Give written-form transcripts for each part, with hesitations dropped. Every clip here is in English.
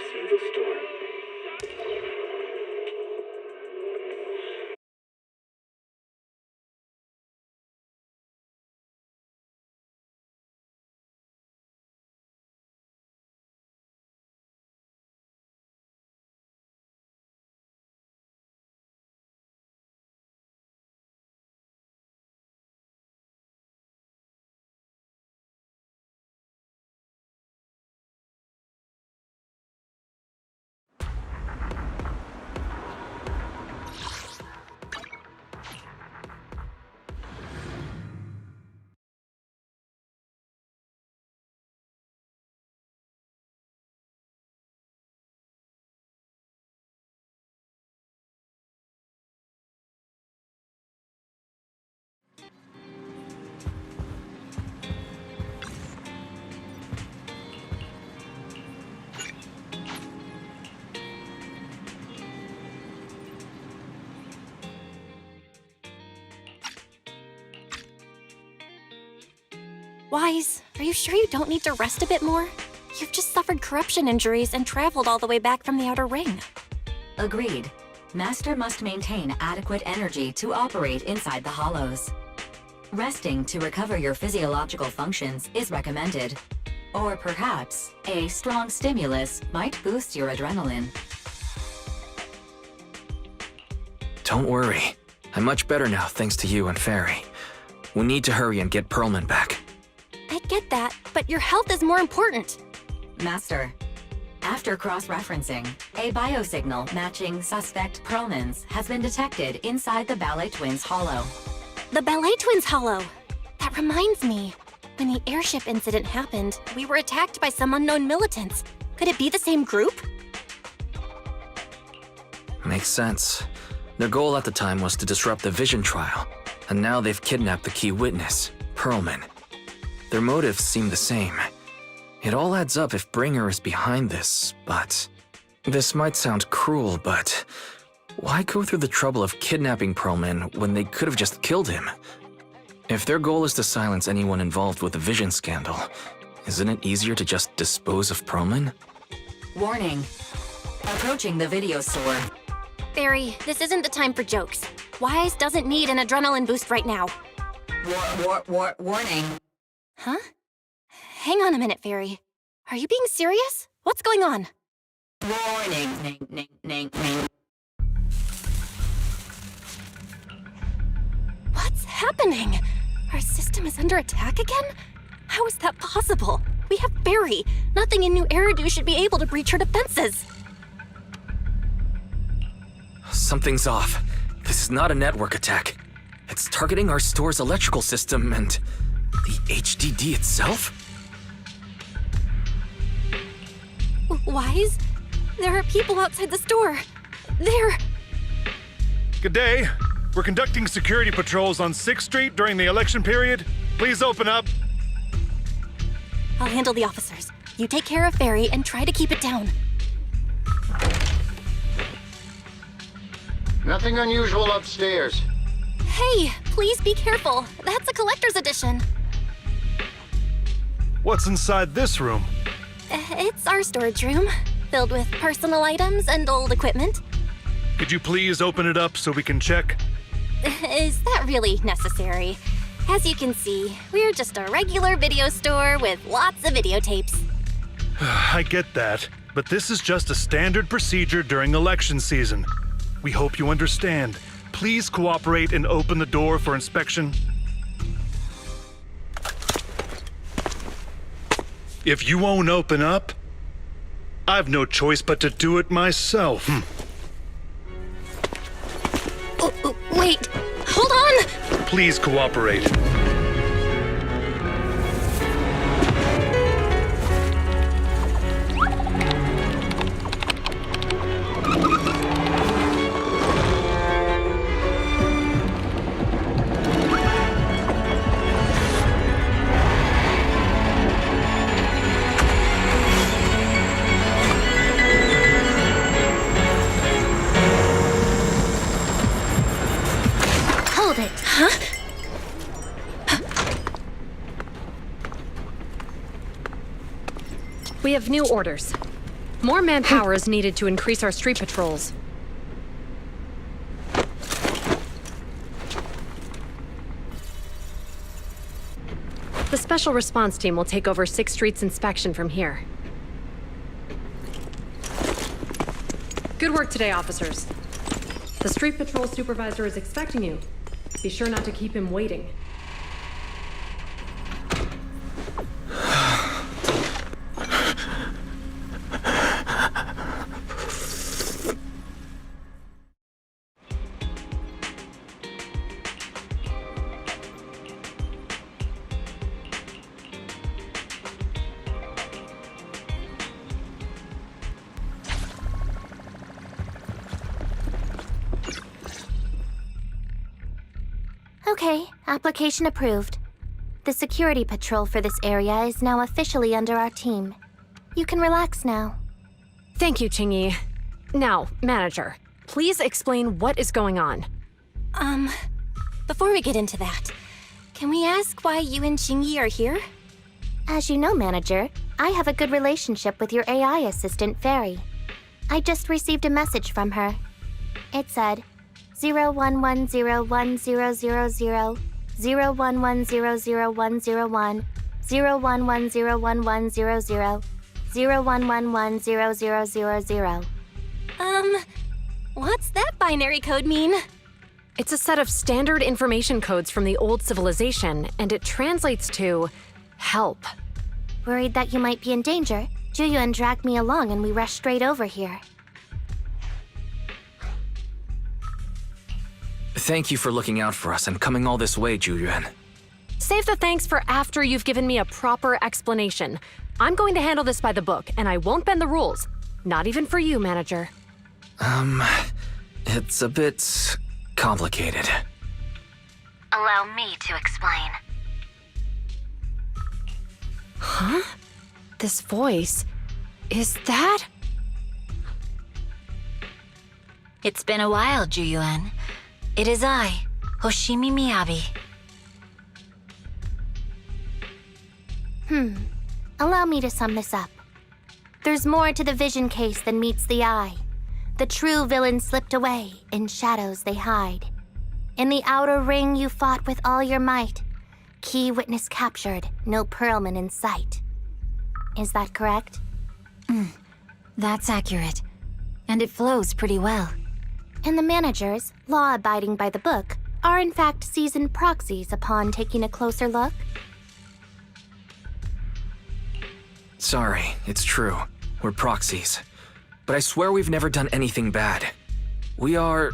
see the storm. Wise, are you sure you don't need to rest a bit more? You've just suffered corruption injuries and traveled all the way back from the Outer Ring. Agreed. Master must maintain adequate energy to operate inside the hollows. Resting to recover your physiological functions is recommended. Or perhaps, a strong stimulus might boost your adrenaline. Don't worry. I'm much better now thanks to you and Fairy. We need to hurry and get Pearlman back. I get that, but your health is more important. Master, after cross-referencing, a biosignal matching suspect Pearlman's has been detected inside the Ballet Twins hollow. The Ballet Twins hollow. That reminds me. When the airship incident happened, we were attacked by some unknown militants. Could it be the same group? Makes sense. Their goal at the time was to disrupt the Vision trial, and now they've kidnapped the key witness, Pearlman. Their motives seem the same. It all adds up if Bringer is behind this, but... This might sound cruel, but... Why go through the trouble of kidnapping Pearlman when they could have just killed him? If their goal is to silence anyone involved with the Vision scandal, isn't it easier to just dispose of Pearlman? Warning. Approaching the video store. Fairy, this isn't the time for jokes. Wise doesn't need an adrenaline boost right now. Warning. Huh? Hang on a minute, Fairy. Are you being serious? What's going on? Warning. What's happening? Our system is under attack again? How is that possible? We have Fairy. Nothing in New Eridu should be able to breach her defenses. Something's off. This is not a network attack. It's targeting our store's electrical system and... the HDD itself? Wise? There are people outside the store. They're... Good day. We're conducting security patrols on 6th Street during the election period. Please open up. I'll handle the officers. You take care of Fairy and try to keep it down. Nothing unusual upstairs. Hey, please be careful. That's a collector's edition. What's inside this room? It's our storage room, filled with personal items and old equipment. Could you please open it up so we can check? Is that really necessary? As you can see, we're just a regular video store with lots of videotapes. I get that, but this is just a standard procedure during election season. We hope you understand. Please cooperate and open the door for inspection. If you won't open up, I've no choice but to do it myself. Wait, hold on! Please cooperate. Hold it, huh? We have new orders. More manpower is needed to increase our street patrols. The Special Response Team will take over 6th Street's inspection from here. Good work today, officers. The Street Patrol Supervisor is expecting you. Be sure not to keep him waiting. Okay, application approved. The security patrol for this area is now officially under our team. You can relax now. Thank you, Qingyi. Now, Manager, please explain what is going on. Before we get into that, can we ask why you and Qingyi are here? As you know, Manager, I have a good relationship with your AI assistant, Fairy. I just received a message from her. It said, 01101000, 01100101, 01101100, 01110000. What's that binary code mean? It's a set of standard information codes from the old civilization, and it translates to help. Worried that you might be in danger, Juyuan dragged me along and we rushed straight over here. Thank you for looking out for us and coming all this way, Juyuan. Save the thanks for after you've given me a proper explanation. I'm going to handle this by the book, and I won't bend the rules. Not even for you, Manager. It's a bit complicated. Allow me to explain. Huh? This voice... is that... It's been a while, Juyuan. It is I, Hoshimi Miyabi. Allow me to sum this up. There's more to the vision case than meets the eye. The true villain slipped away, in shadows they hide. In the outer ring you fought with all your might. Key witness captured, no Perlman in sight. Is that correct? That's accurate. And it flows pretty well. And the managers, law-abiding by the book, are in fact seasoned proxies upon taking a closer look? Sorry, it's true. We're proxies. But I swear we've never done anything bad. We are,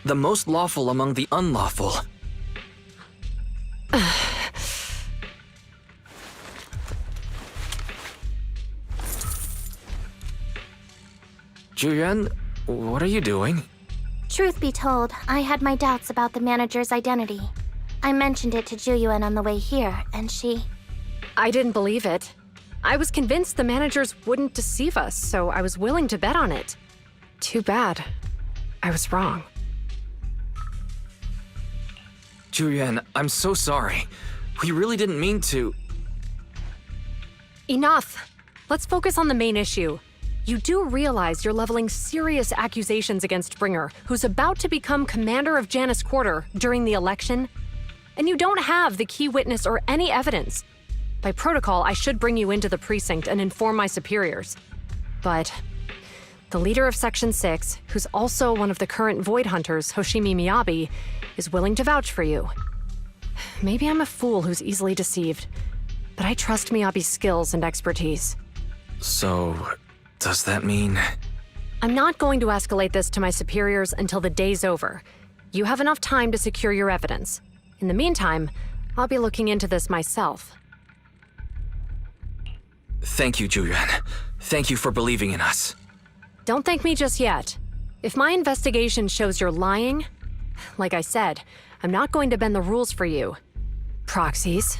the most lawful among the unlawful. Juyuan, what are you doing? Truth be told, I had my doubts about the manager's identity. I mentioned it to Juyuan on the way here, and she... I didn't believe it. I was convinced the managers wouldn't deceive us, so I was willing to bet on it. Too bad. I was wrong. Juyuan, I'm so sorry. We really didn't mean to... Enough! Let's focus on the main issue. You do realize you're leveling serious accusations against Bringer, who's about to become commander of Janus Quarter during the election? And you don't have the key witness or any evidence. By protocol, I should bring you into the precinct and inform my superiors. But the leader of Section 6, who's also one of the current Void Hunters, Hoshimi Miyabi, is willing to vouch for you. Maybe I'm a fool who's easily deceived, but I trust Miyabi's skills and expertise. So, does that mean... I'm not going to escalate this to my superiors until the day's over. You have enough time to secure your evidence. In the meantime, I'll be looking into this myself. Thank you, Juyuan. Thank you for believing in us. Don't thank me just yet. If my investigation shows you're lying, like I said, I'm not going to bend the rules for you. Proxies.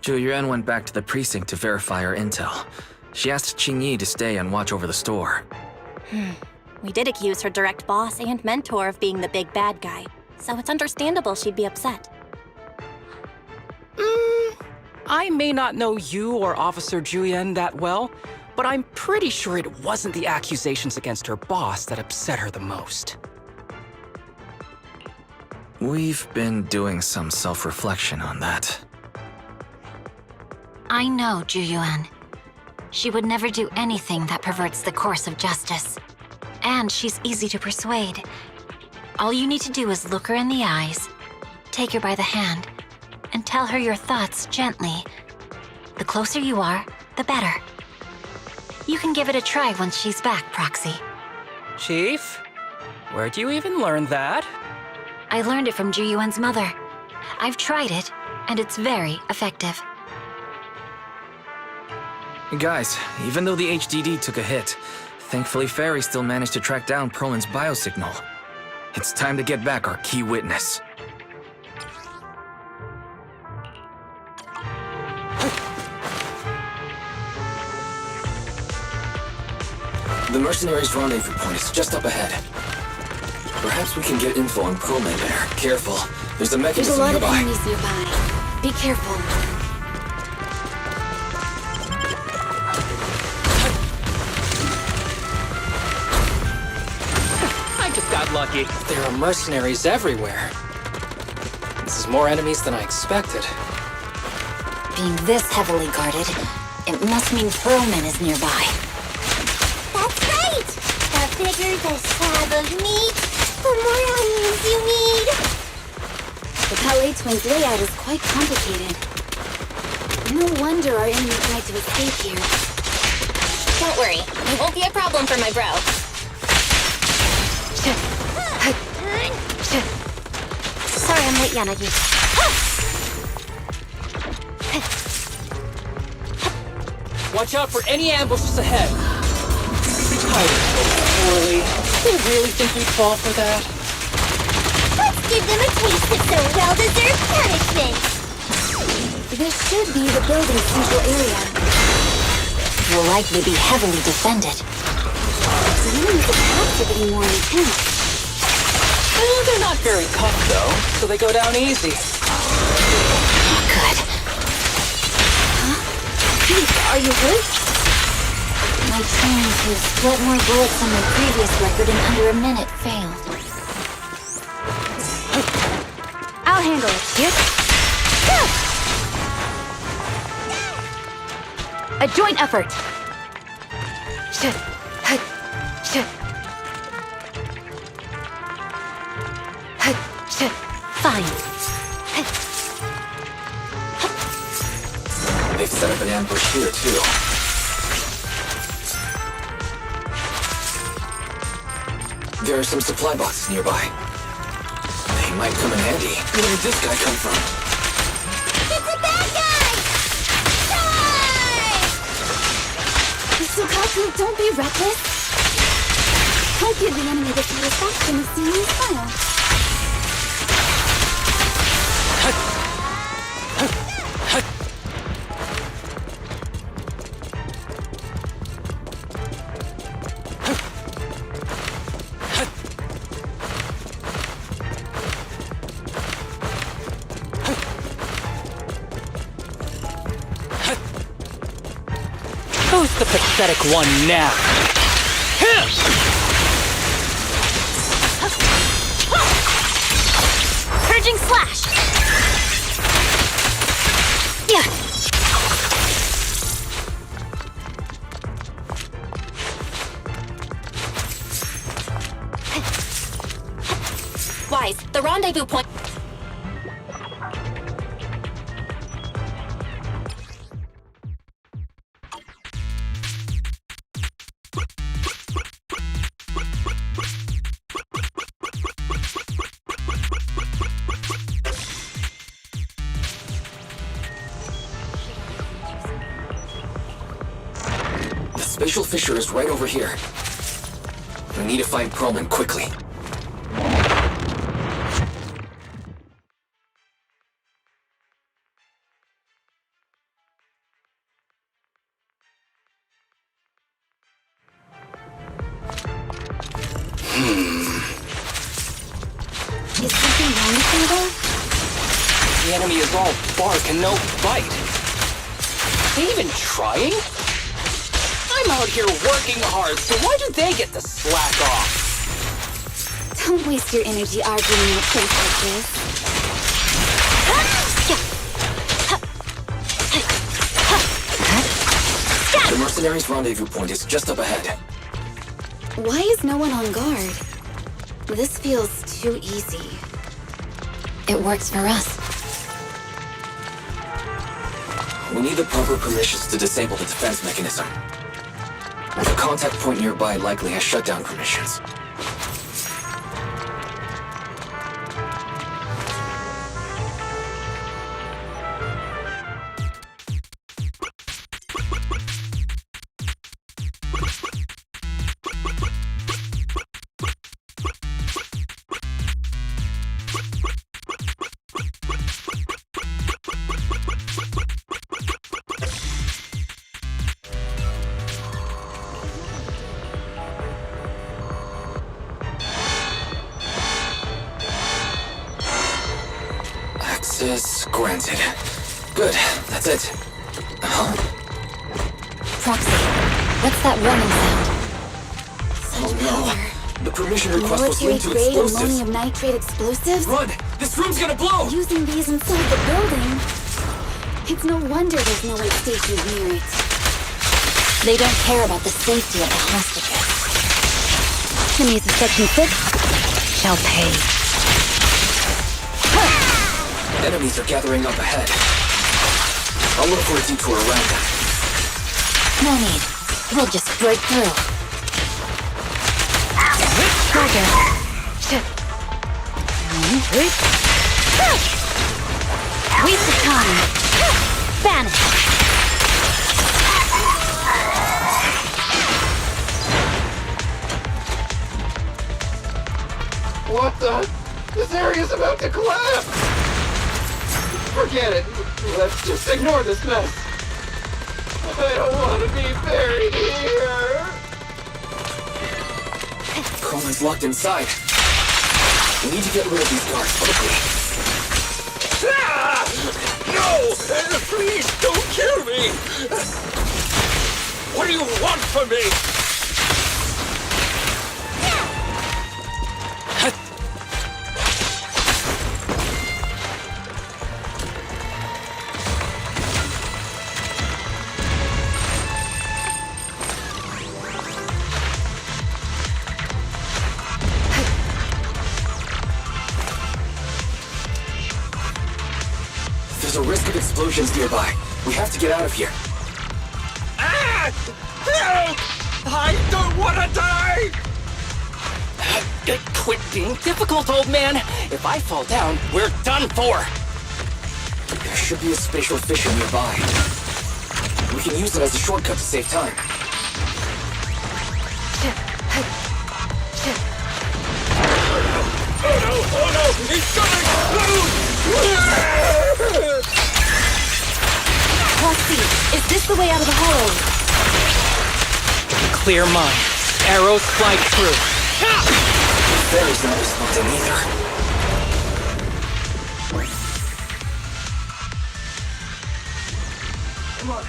Zhu Yuan went back to the precinct to verify her intel. She asked Qing Yi to stay and watch over the store. We did accuse her direct boss and mentor of being the big bad guy, so it's understandable she'd be upset. I may not know you or Officer Julian that well, but I'm pretty sure it wasn't the accusations against her boss that upset her the most. We've been doing some self-reflection on that. I know Juyuan. She would never do anything that perverts the course of justice. And she's easy to persuade. All you need to do is look her in the eyes, take her by the hand, and tell her your thoughts gently. The closer you are, the better. You can give it a try once she's back, Proxy. Chief? Where'd you even learn that? I learned it from Juyuan's mother. I've tried it, and it's very effective. Guys, even though the HDD took a hit, thankfully Fairy still managed to track down Perlin's biosignal. It's time to get back our key witness. The mercenaries' rendezvous point is just up ahead. Perhaps we can get info on Perlman there. Careful, there's a mechanism nearby. There's a lot of enemies nearby. Be careful. I just got lucky. There are mercenaries everywhere. This is more enemies than I expected. Being this heavily guarded, it must mean Perlman is nearby. That's right! The bigger the slab of meat, the more onions you need. The Palais Twins' layout is quite complicated. No wonder our enemy tried to escape here. Don't worry, it won't be a problem for my bro. Sorry I'm late, Yanagi. Watch out for any ambushes ahead. Hiding so poorly. They really think we'd fall for that? Let's give them a taste of some well-deserved punishment. This should be the building's central area. It will likely be heavily defended. The enemy's attacks are getting more intense. They're not very tough, though, so they go down easy. Good. Chief, are you hurt? My training to split more bullets than my previous record in under a minute failed. I'll handle it, Cute. A joint effort. Fine. They've set up an ambush here, too. There are some supply boxes nearby. They might come in handy. Where did this guy come from? It's a bad guy! Die! Sukaku, don't be reckless. Don't give the enemy the satisfaction of seeing you smile. Who's the pathetic one now? Purging slash! Yeah. Wise, the rendezvous point. The spatial fissure is right over here. We need to find Perlman quickly. Is something wrong with her, though? The enemy is all bark and no bite. They even trying? I'm out here working hard, so why do they get to slack off? Don't waste your energy arguing in a place like this. The mercenaries' rendezvous point is just up ahead. Why is no one on guard? This feels too easy. It works for us. We need the proper permissions to disable the defense mechanism. The contact point nearby likely has shutdown permissions. Access granted. Good, that's it. Huh? Proxy, what's that warning sound? Oh no! The permission request was linked to Military-grade explosives. ammonium nitrate explosives? Run! This room's gonna blow! Using these inside the building? It's no wonder there's no way stationed near it. They don't care about the safety of the hostages. Enemies of Section 6 shall pay. Enemies are gathering up ahead. I'll look for a detour around them. No need. We'll just break through. Roger. Waste of time. Vanish. What the? This area's about to collapse! Forget it. Let's just ignore this mess. I don't want to be buried here. Coleman's locked inside. We need to get rid of these guards quickly. Ah! No! Please don't kill me! What do you want from me? There's a risk of explosions nearby. We have to get out of here. Ah! Help! I don't want to die! Quit being difficult, old man. If I fall down, we're done for. There should be a spatial fissure nearby. We can use it as a shortcut to save time. Oh no! It's gonna explode! Proxy, is this the way out of the hollow? Clear mind. Arrows fly through. Barry's not responding either. Come on.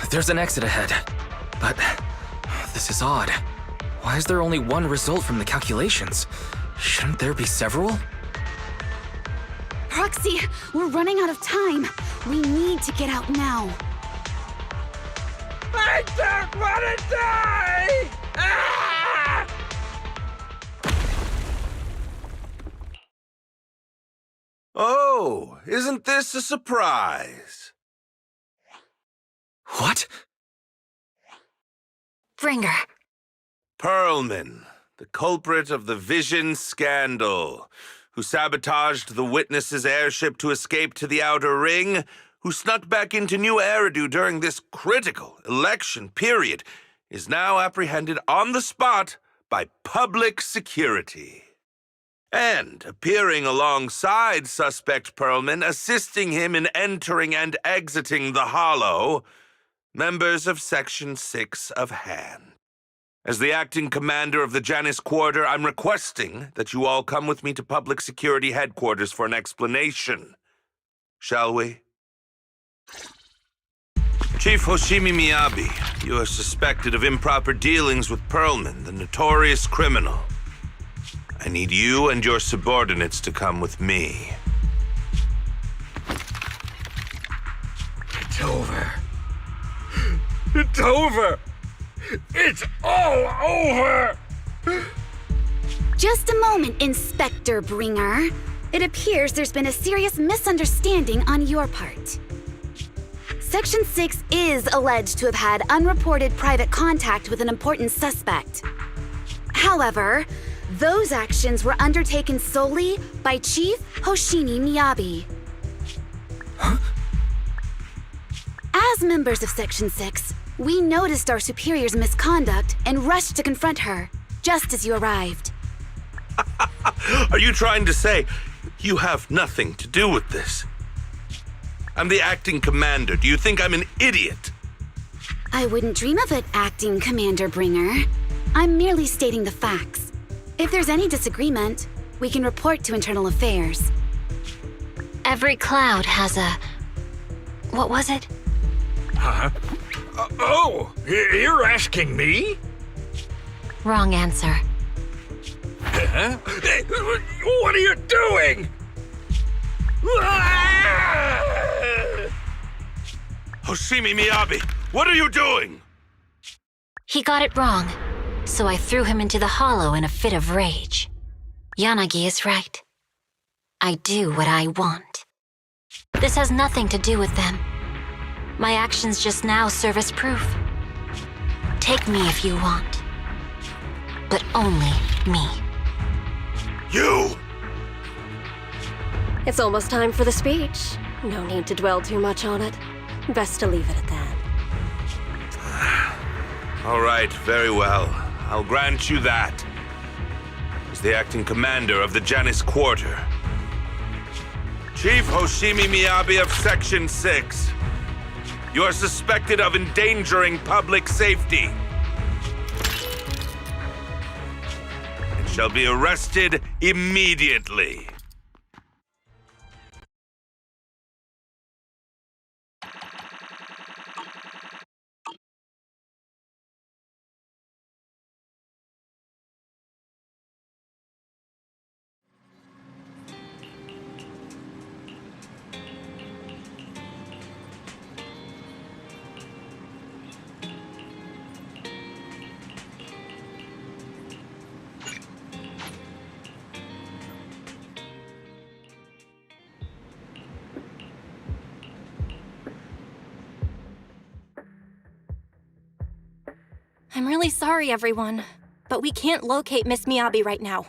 There's an exit ahead, but this is odd. Why is there only one result from the calculations? Shouldn't there be several? Proxy, we're running out of time. We need to get out now. I don't want to die! Ah! Oh, isn't this a surprise? What? Bringer. Perlman, the culprit of the Vision scandal, who sabotaged the Witness's airship to escape to the Outer Ring, who snuck back into New Eridu during this critical election period, is now apprehended on the spot by public security. And appearing alongside suspect Perlman, assisting him in entering and exiting the Hollow, members of Section 6 of Han. As the acting commander of the Janus Quarter, I'm requesting that you all come with me to Public Security Headquarters for an explanation. Shall we? Chief Hoshimi Miyabi, you are suspected of improper dealings with Perlman, the notorious criminal. I need you and your subordinates to come with me. It's over. It's over! It's all over! Just a moment, Inspector Bringer. It appears there's been a serious misunderstanding on your part. Section 6 is alleged to have had unreported private contact with an important suspect. However, those actions were undertaken solely by Chief Hoshimi Miyabi. Huh? As members of Section 6, we noticed our superior's misconduct and rushed to confront her, just as you arrived. Are you trying to say you have nothing to do with this? I'm the acting commander. Do you think I'm an idiot? I wouldn't dream of it, Acting Commander Bringer. I'm merely stating the facts. If there's any disagreement, we can report to Internal Affairs. Every cloud has a... What was it? Huh? You're asking me? Wrong answer. Huh? What are you doing? Hoshimi Miyabi, what are you doing? He got it wrong, so I threw him into the hollow in a fit of rage. Yanagi is right. I do what I want. This has nothing to do with them. My actions just now serve as proof. Take me if you want. But only me. You! It's almost time for the speech. No need to dwell too much on it. Best to leave it at that. All right, very well. I'll grant you that. As the acting commander of the Janus Quarter, Chief Hoshimi Miyabi of Section 6, you are suspected of endangering public safety and shall be arrested immediately. I'm really sorry, everyone, but we can't locate Miss Miyabi right now.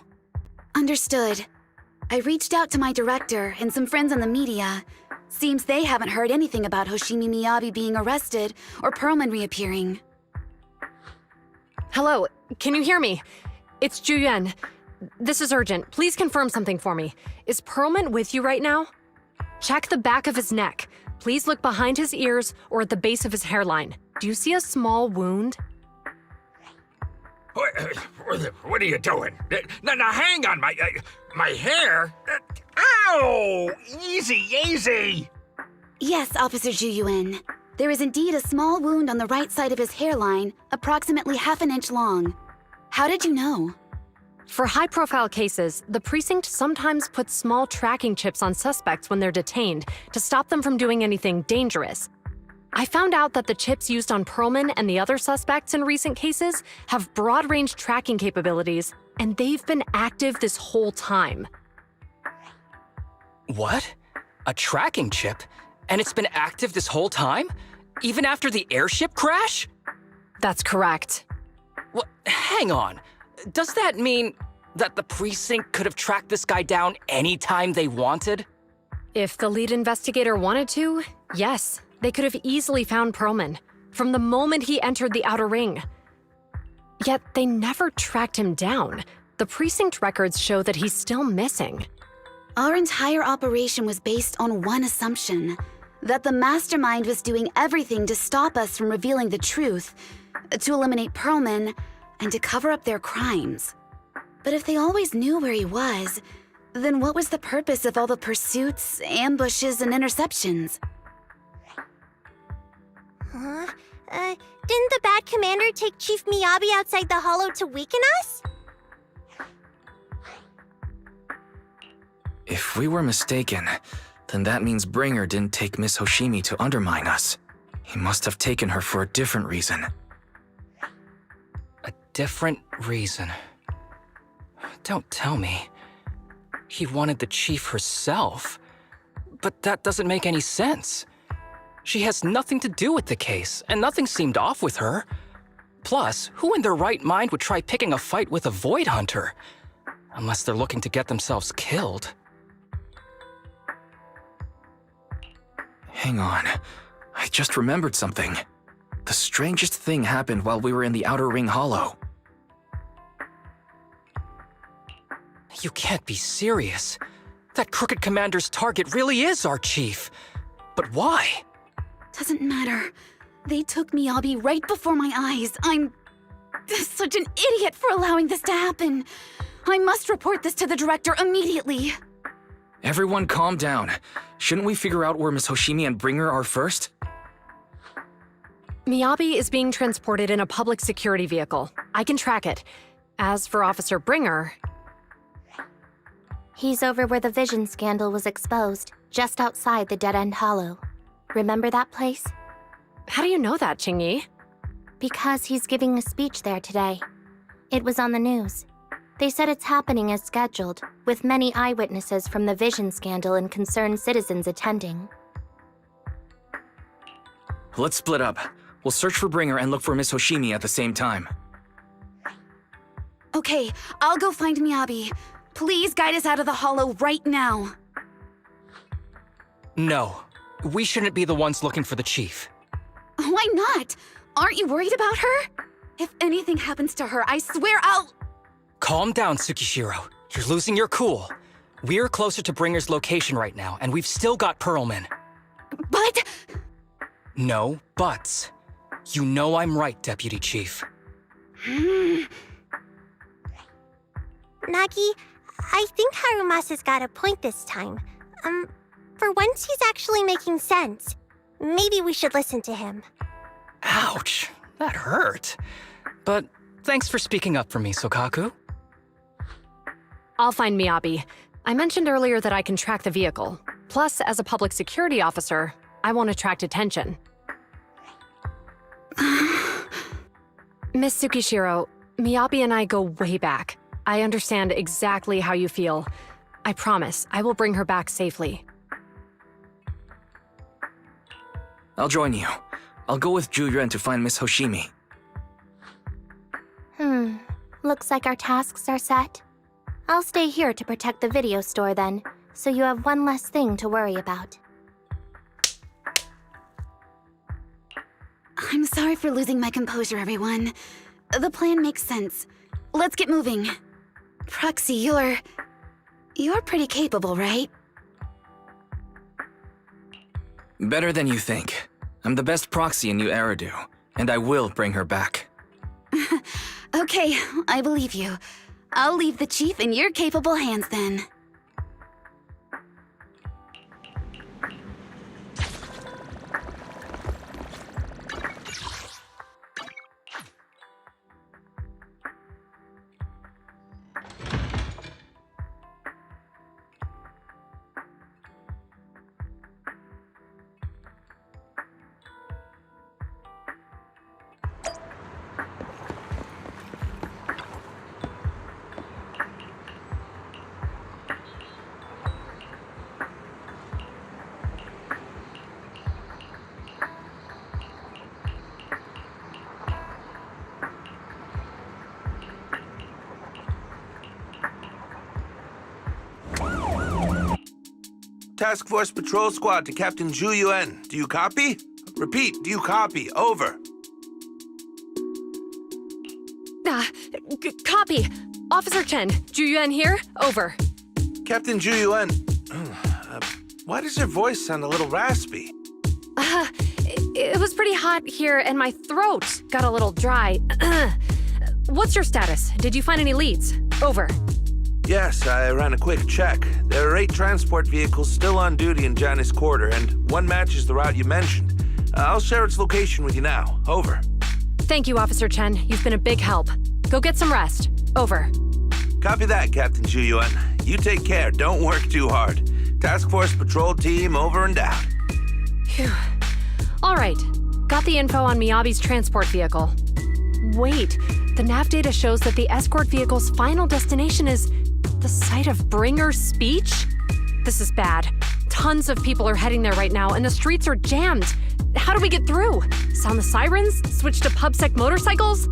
Understood. I reached out to my director and some friends in the media. Seems they haven't heard anything about Hoshimi Miyabi being arrested or Perlman reappearing. Hello, can you hear me? It's Juyuan. This is urgent. Please confirm something for me. Is Perlman with you right now? Check the back of his neck. Please look behind his ears or at the base of his hairline. Do you see a small wound? What are you doing? Now hang on, my hair? Ow! Easy, easy! Yes, Officer Juyuan. There is indeed a small wound on the right side of his hairline, approximately half an inch long. How did you know? For high-profile cases, the precinct sometimes puts small tracking chips on suspects when they're detained to stop them from doing anything dangerous. I found out that the chips used on Perlman and the other suspects in recent cases have broad-range tracking capabilities, and they've been active this whole time. What? A tracking chip? And it's been active this whole time? Even after the airship crash? That's correct. Well, hang on. Does that mean that the precinct could have tracked this guy down anytime they wanted? If the lead investigator wanted to, yes. They could have easily found Perlman from the moment he entered the outer ring. Yet they never tracked him down. The precinct records show that he's still missing. Our entire operation was based on one assumption. that the mastermind was doing everything to stop us from revealing the truth, to eliminate Perlman, and to cover up their crimes. But if they always knew where he was, then what was the purpose of all the pursuits, ambushes, and interceptions? Huh? Didn't the bad commander take Chief Miyabi outside the hollow to weaken us? If we were mistaken, then that means Bringer didn't take Miss Hoshimi to undermine us. He must have taken her for a different reason. A different reason? Don't tell me. He wanted the chief herself. But that doesn't make any sense. She has nothing to do with the case, and nothing seemed off with her. Plus, who in their right mind would try picking a fight with a Void Hunter? Unless they're looking to get themselves killed. Hang on. I just remembered something. The strangest thing happened while we were in the Outer Ring Hollow. You can't be serious. That crooked commander's target really is our chief. But why? Doesn't matter. They took Miyabi right before my eyes. I'm such an idiot for allowing this to happen. I must report this to the director immediately. Everyone calm down. Shouldn't we figure out where Miss Hoshimi and Bringer are first? Miyabi is being transported in a public security vehicle. I can track it. As for Officer Bringer... He's over where the vision scandal was exposed, just outside the Dead-End Hollow. Remember that place? How do you know that, Qingyi? Because he's giving a speech there today. It was on the news. They said it's happening as scheduled, with many eyewitnesses from the vision scandal and concerned citizens attending. Let's split up. We'll search for Bringer and look for Miss Hoshimi at the same time. Okay, I'll go find Miyabi. Please guide us out of the hollow right now. No. We shouldn't be the ones looking for the chief. Why not? Aren't you worried about her? If anything happens to her, I swear I'll... Calm down, Tsukishiro. You're losing your cool. We're closer to Bringer's location right now, and we've still got Perlman. But... No buts. You know I'm right, Deputy Chief. Nagi, I think Harumasa's got a point this time. For once he's actually making sense. Maybe we should listen to him. Ouch, that hurt. But thanks for speaking up for me, Sokaku. I'll find Miyabi. I mentioned earlier that I can track the vehicle. Plus, as a public security officer, I won't attract attention. Miss Tsukishiro, Miyabi and I go way back. I understand exactly how you feel. I promise, I will bring her back safely. I'll join you. I'll go with Ju Yuan to find Miss Hoshimi. Looks like our tasks are set. I'll stay here to protect the video store then, so you have one less thing to worry about. I'm sorry for losing my composure, everyone. The plan makes sense. Let's get moving. Proxy, you're pretty capable, right? Better than you think. I'm the best proxy in New Eridu, and I will bring her back. Okay, I believe you. I'll leave the chief in your capable hands then. Task Force Patrol Squad to Captain Ju Yuan. Do you copy? Repeat, do you copy? Over. Copy. Officer Chen, Ju Yuan here. Over. Captain Ju Yuan. Why does your voice sound a little raspy? It was pretty hot here, and my throat got a little dry. What's your status? Did you find any leads? Over. Yes, I ran a quick check. There are 8 transport vehicles still on duty in Janice Quarter, and one matches the route you mentioned. I'll share its location with you now. Over. Thank you, Officer Chen. You've been a big help. Go get some rest. Over. Copy that, Captain Zhuyuan. You take care. Don't work too hard. Task Force Patrol Team over and out. Phew. All right. Got the info on Miyabi's transport vehicle. Wait, the nav data shows that the escort vehicle's final destination is the site of Bringer's speech? This is bad. Tons of people are heading there right now, and the streets are jammed. How do we get through? Sound the sirens? Switch to PubSec motorcycles?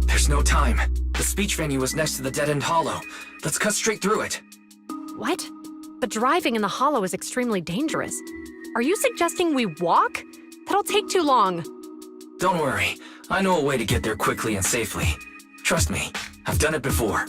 There's no time. The speech venue was next to the dead-end hollow. Let's cut straight through it. What? But driving in the hollow is extremely dangerous. Are you suggesting we walk? That'll take too long. Don't worry. I know a way to get there quickly and safely. Trust me, I've done it before.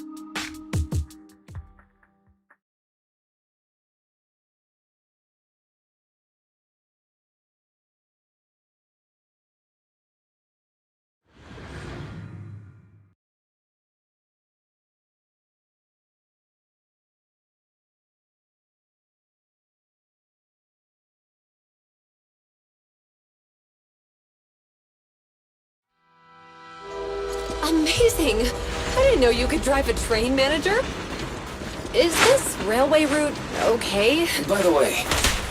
Amazing! I didn't know you could drive a train, Manager. Is this railway route okay? By the way,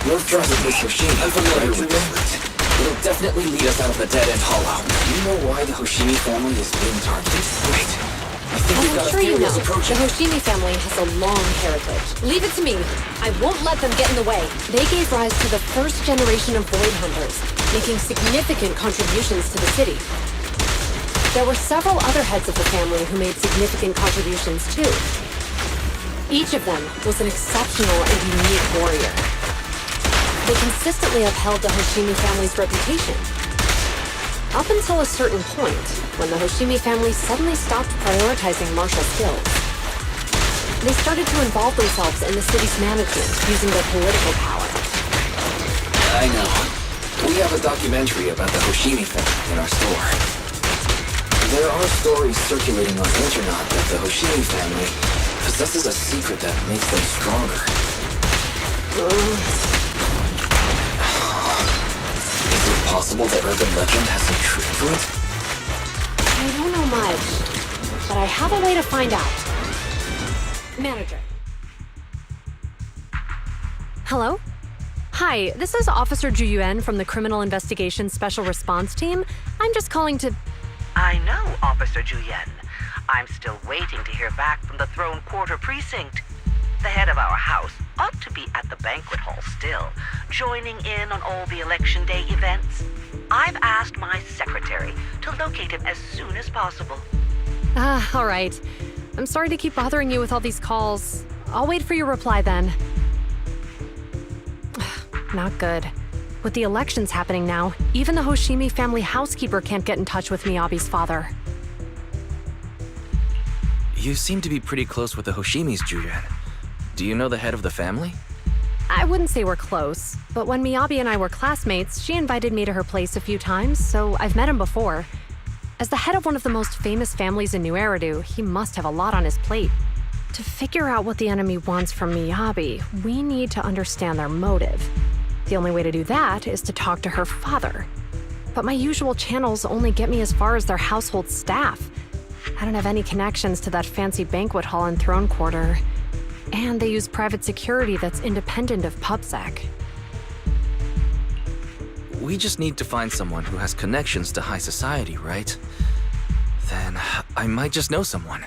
North Drive is Hoshimi. I'm familiar with this route. It'll definitely lead us out of the dead-end hollow. Do you know why the Hoshimi family is being targeted? Wait, I think we've got a sure you theory know. approaching. The Hoshimi family has a long heritage. Leave it to me. I won't let them get in the way. They gave rise to the first generation of Void Hunters, making significant contributions to the city. There were several other heads of the family who made significant contributions too. Each of them was an exceptional and unique warrior. They consistently upheld the Hoshimi family's reputation. Up until a certain point, when the Hoshimi family suddenly stopped prioritizing martial skills. They started to involve themselves in the city's management using their political power. I know. We have a documentary about the Hoshimi family in our store. There are stories circulating on the internet that the Hoshimi family possesses a secret that makes them stronger. Is it possible that urban legend has some truth to it? I don't know much, but I have a way to find out. Manager. Hello? Hi, this is Officer Ju Yuan from the Criminal Investigations Special Response Team. I'm just calling to... I know, Officer Ju Yuan. I'm still waiting to hear back from the Throne Quarter Precinct. The head of our house ought to be at the banquet hall still, joining in on all the Election Day events. I've asked my secretary to locate him as soon as possible. all right. I'm sorry to keep bothering you with all these calls. I'll wait for your reply then. Not good. With the elections happening now, even the Hoshimi family housekeeper can't get in touch with Miyabi's father. You seem to be pretty close with the Hoshimis, Julian. Do you know the head of the family? I wouldn't say we're close, but when Miyabi and I were classmates, she invited me to her place a few times, so I've met him before. As the head of one of the most famous families in New Eridu, he must have a lot on his plate. To figure out what the enemy wants from Miyabi, we need to understand their motive. The only way to do that is to talk to her father. But my usual channels only get me as far as their household staff. I don't have any connections to that fancy banquet hall in Throne Quarter. And they use private security that's independent of PubSec. We just need to find someone who has connections to high society, right? Then I might just know someone.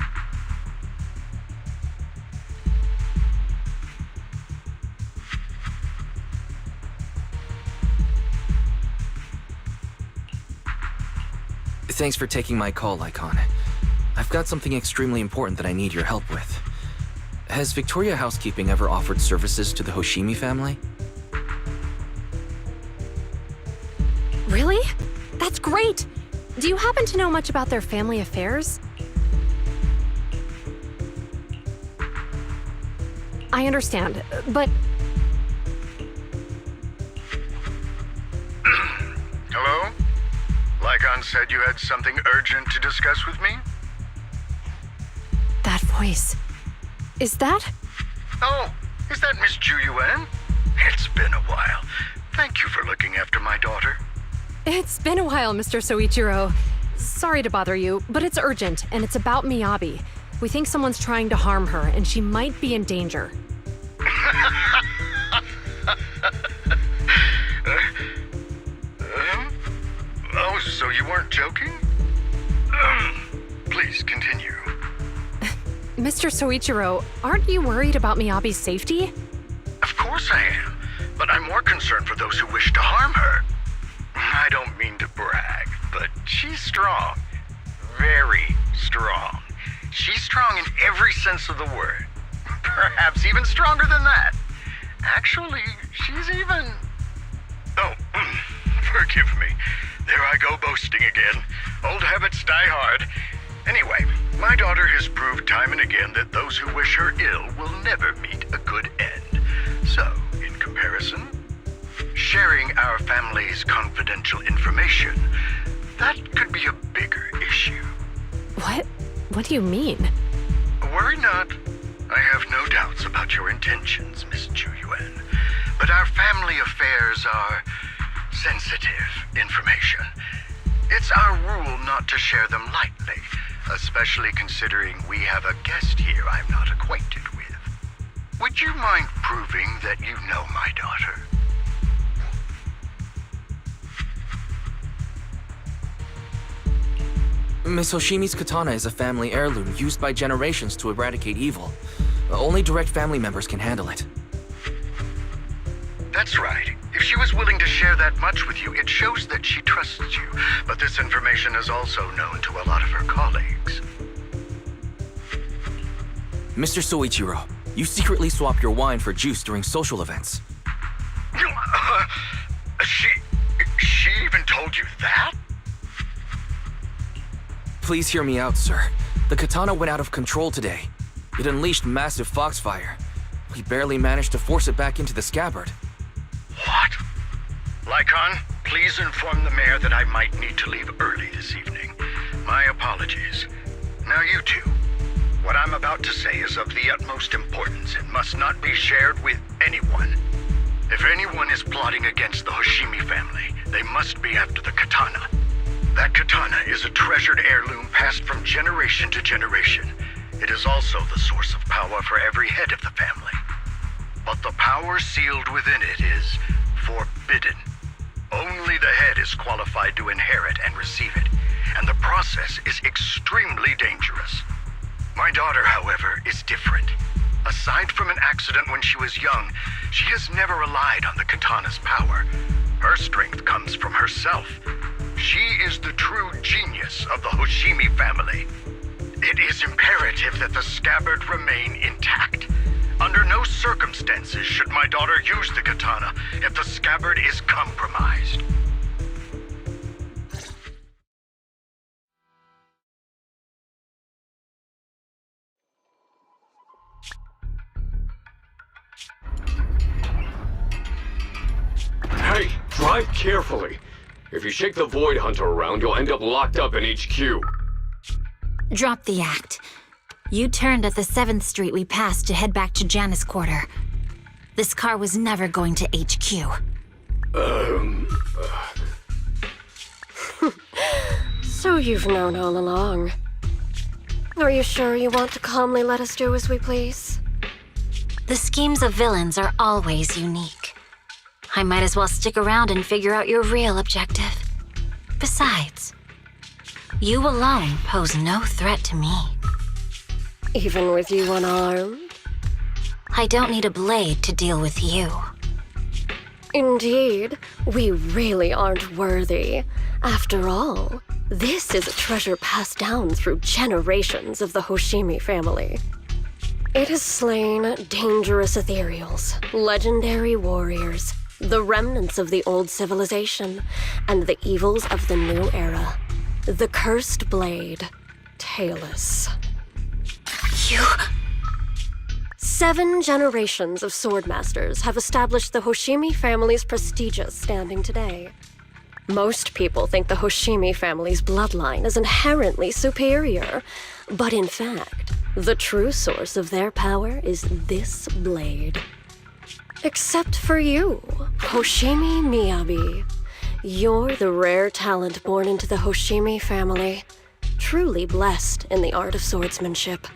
Thanks for taking my call, Icon. I've got something extremely important that I need your help with. Has Victoria Housekeeping ever offered services to the Hoshimi family? Really? That's great! Do you happen to know much about their family affairs? I understand, but... Laikon said you had something urgent to discuss with me? That voice. Is that? Oh, is that Miss Ju Yuan? It's been a while. Thank you for looking after my daughter. It's been a while, Mr. Soichiro. Sorry to bother you, but it's urgent, and it's about Miyabi. We think someone's trying to harm her, and she might be in danger. Oh, so you weren't joking? Please continue. Mr. Soichiro, aren't you worried about Miyabi's safety? Of course I am, but I'm more concerned for those who wish to harm her. I don't mean to brag, but she's strong. Very strong. She's strong in every sense of the word. Perhaps even stronger than that. Actually, she's even... Oh, forgive me. There I go boasting again. Old habits die hard. Anyway, my daughter has proved time and again that those who wish her ill will never meet a good end. So, in comparison, sharing our family's confidential information, that could be a bigger issue. What? What do you mean? Worry not. I have no doubts about your intentions, Miss Ju Yuan. But our family affairs are sensitive information. It's our rule not to share them lightly, especially considering we have a guest here I'm not acquainted with. Would you mind proving that you know my daughter? Miss Hoshimi's katana is a family heirloom used by generations to eradicate evil. Only direct family members can handle it. That's right. If she was willing to share that much with you, it shows that she trusts you. But this information is also known to a lot of her colleagues. Mr. Soichiro, you secretly swap your wine for juice during social events. She even told you that? Please hear me out, sir. The katana went out of control today. It unleashed massive foxfire. We barely managed to force it back into the scabbard. What? Laikon, please inform the mayor that I might need to leave early this evening. My apologies. Now you two. What I'm about to say is of the utmost importance and must not be shared with anyone. If anyone is plotting against the Hoshimi family, they must be after the katana. That katana is a treasured heirloom passed from generation to generation. It is also the source of power for every head of the family. But the power sealed within it is forbidden. Only the head is qualified to inherit and receive it, and the process is extremely dangerous. My daughter, however, is different. Aside from an accident when she was young, she has never relied on the katana's power. Her strength comes from herself. She is the true genius of the Hoshimi family. It is imperative that the scabbard remain intact. Under no circumstances should my daughter use the katana if the scabbard is compromised. Hey, drive carefully. If you shake the Void Hunter around, you'll end up locked up in HQ. Drop the act. You turned at the 7th Street we passed to head back to Janus Quarter. This car was never going to HQ. So you've known all along. Are you sure you want to calmly let us do as we please? The schemes of villains are always unique. I might as well stick around and figure out your real objective. Besides, you alone pose no threat to me. Even with you unarmed? I don't need a blade to deal with you. Indeed, we really aren't worthy. After all, this is a treasure passed down through generations of the Hoshimi family. It has slain dangerous ethereals, legendary warriors, the remnants of the old civilization, and the evils of the new era. The cursed blade, Talus. You... 7 generations of swordmasters have established the Hoshimi family's prestigious standing today. Most people think the Hoshimi family's bloodline is inherently superior, but in fact, the true source of their power is this blade. Except for you, Hoshimi Miyabi. You're the rare talent born into the Hoshimi family, truly blessed in the art of swordsmanship.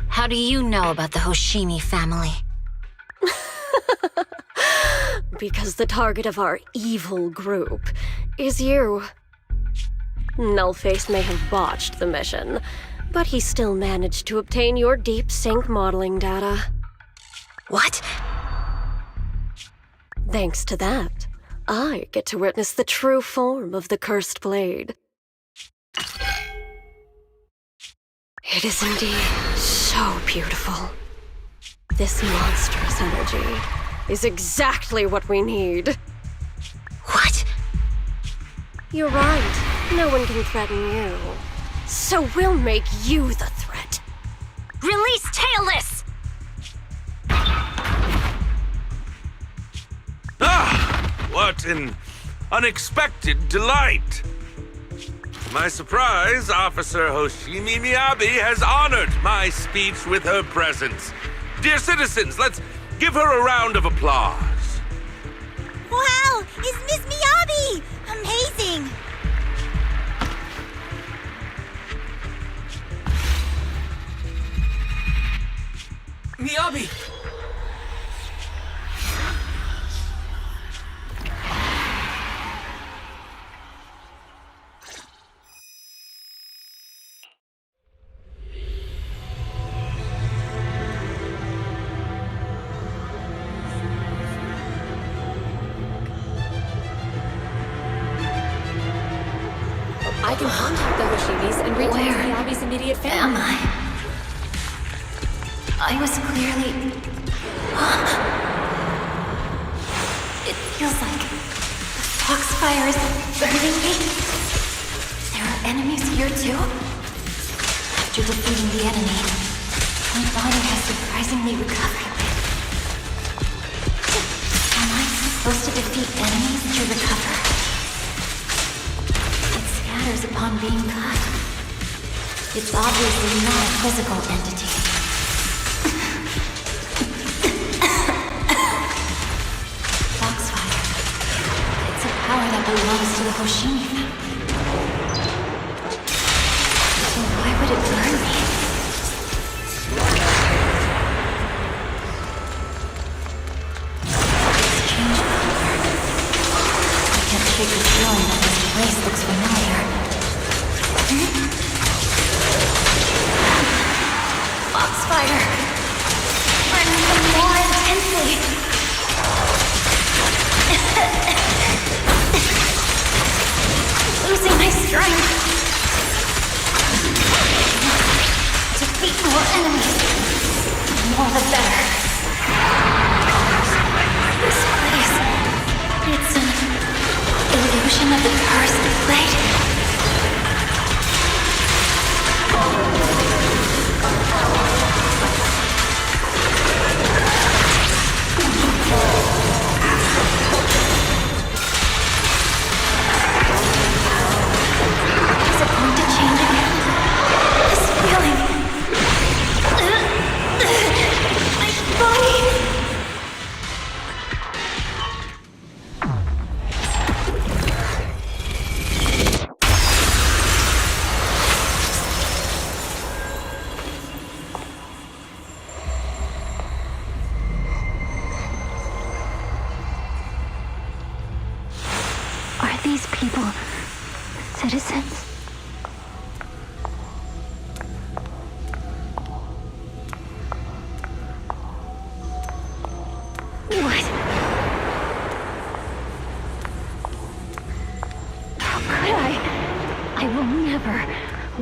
How do you know about the Hoshimi family? Because the target of our evil group is you. Nullface may have botched the mission, but he still managed to obtain your deep sync modeling data. What? Thanks to that, I get to witness the true form of the cursed blade. It is indeed so beautiful. This monstrous energy is exactly what we need. What? You're right. No one can threaten you. So we'll make you the threat. Release Tailless! Ah! What an unexpected delight! To my surprise, Officer Hoshimi Miyabi has honored my speech with her presence. Dear citizens, let's give her a round of applause. Wow! It's Miss Miyabi! Amazing! Miyabi! I can contact the Hoshimis and reach out to Miyabi's immediate family. Am I? I was clearly... It feels like the foxfire is burning me. There are enemies here too? After defeating the enemy, my body has surprisingly recovered. Am I supposed to defeat enemies to recover? It scatters upon being cut. It's obviously not a physical entity. Foxfire. It's a power that belongs to the Hoshimi family. So why would it burn me? It's changed color. I can't shake the feeling that this place looks familiar. Foxfire. Burning me more intensely. Losing my strength. Defeat more enemies. The more the better. This place. It's an illusion of the cursed blade. Is it going to change again? This feeling. My body. Are these people citizens? What? How could I? I will never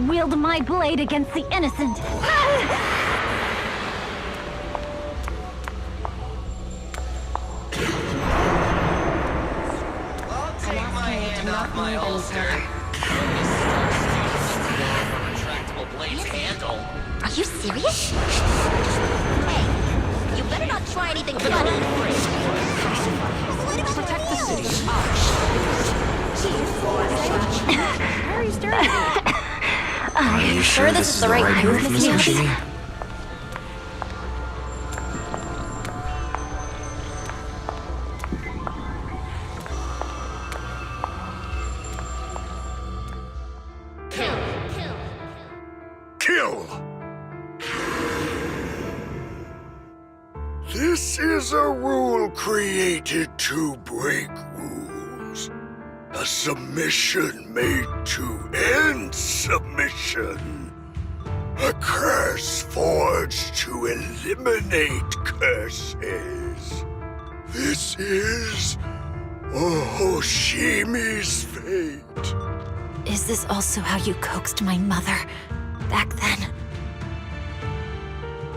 wield my blade against the innocent. My ulcer. Retractable blades handle. Are you serious? Hey, you better not try anything funny. Protect the city. Are you sure this is the right move, Miss Yoshi? Kill! This is a rule created to break rules. A submission made to end submission. A curse forged to eliminate curses. This is Hoshimi's fate. Is this also how you coaxed my mother back then?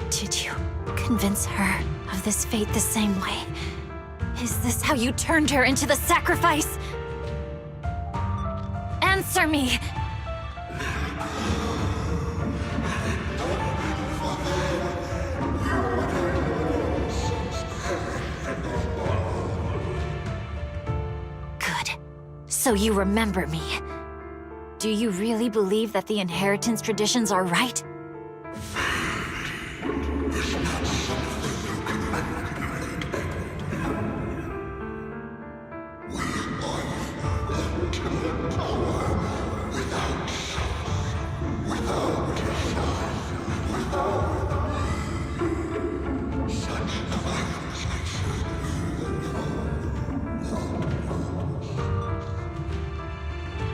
Did you convince her of this fate the same way? Is this how you turned her into the sacrifice? Answer me! Good. So you remember me. Do you really believe that the inheritance traditions are right?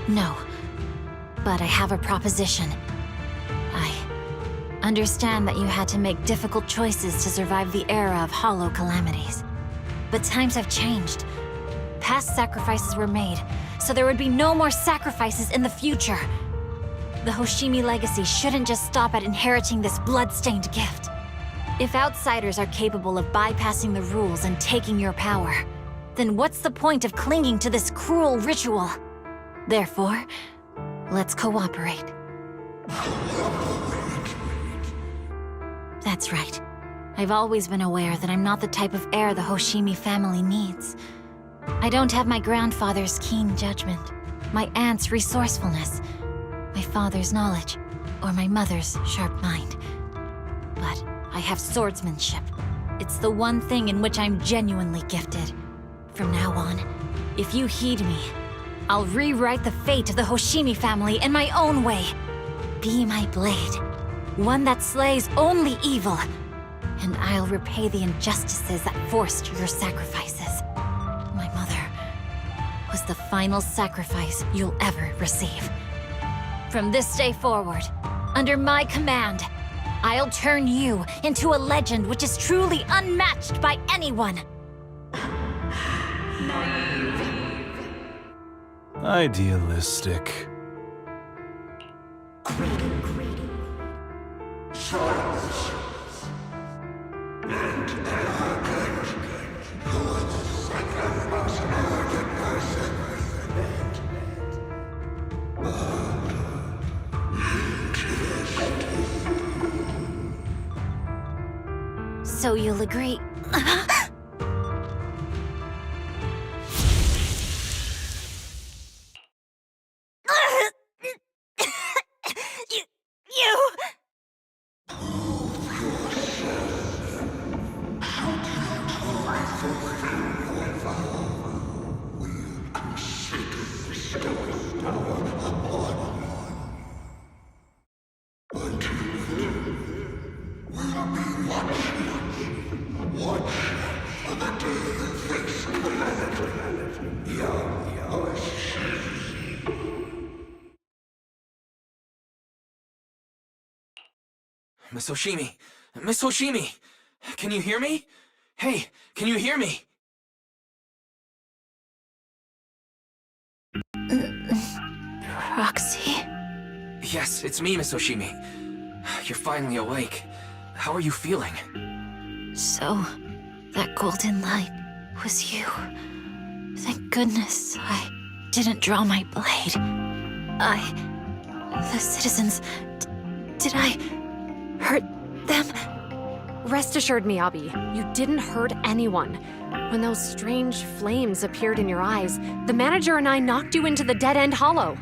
No. But I have a proposition. I understand that you had to make difficult choices to survive the era of hollow calamities. But times have changed. Past sacrifices were made, so there would be no more sacrifices in the future. The Hoshimi legacy shouldn't just stop at inheriting this blood-stained gift. If outsiders are capable of bypassing the rules and taking your power, then what's the point of clinging to this cruel ritual? Therefore, let's cooperate. That's right. I've always been aware that I'm not the type of heir the Hoshimi family needs. I don't have my grandfather's keen judgment, my aunt's resourcefulness, my father's knowledge, or my mother's sharp mind. But I have swordsmanship. It's the one thing in which I'm genuinely gifted. From now on, if you heed me, I'll rewrite the fate of the Hoshimi family in my own way. Be my blade, one that slays only evil, and I'll repay the injustices that forced your sacrifices. My mother was the final sacrifice you'll ever receive. From this day forward, under my command, I'll turn you into a legend which is truly unmatched by anyone. Idealistic. So you'll agree. Miss Hoshimi! Miss Hoshimi! Can you hear me? Hey, can you hear me? Roxy? Yes, it's me, Miss Hoshimi. You're finally awake. How are you feeling? So, that golden light was you. Thank goodness I didn't draw my blade. The citizens... did I hurt them? Rest assured, Miyabi, you didn't hurt anyone. When those strange flames appeared in your eyes, the manager and I knocked you into the dead-end hollow.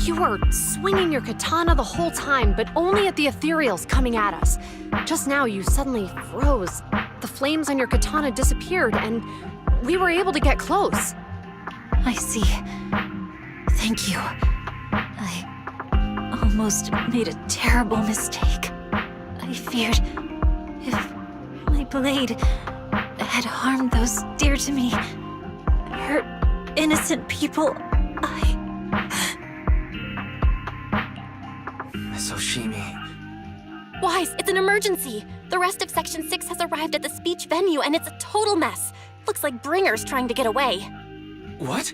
You were swinging your katana the whole time, but only at the ethereals coming at us. Just now, you suddenly froze. The flames on your katana disappeared, and we were able to get close. I see. Thank you. I almost made a terrible mistake. I feared if my blade had harmed those dear to me, hurt innocent people, Miss Oshimi. Wise, it's an emergency. The rest of Section 6 has arrived at the speech venue, and it's a total mess. Looks like Bringer's trying to get away. What?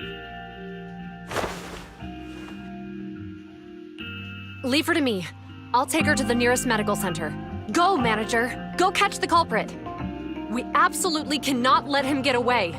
Leave her to me. I'll take her to the nearest medical center. Go, manager. Go catch the culprit. We absolutely cannot let him get away.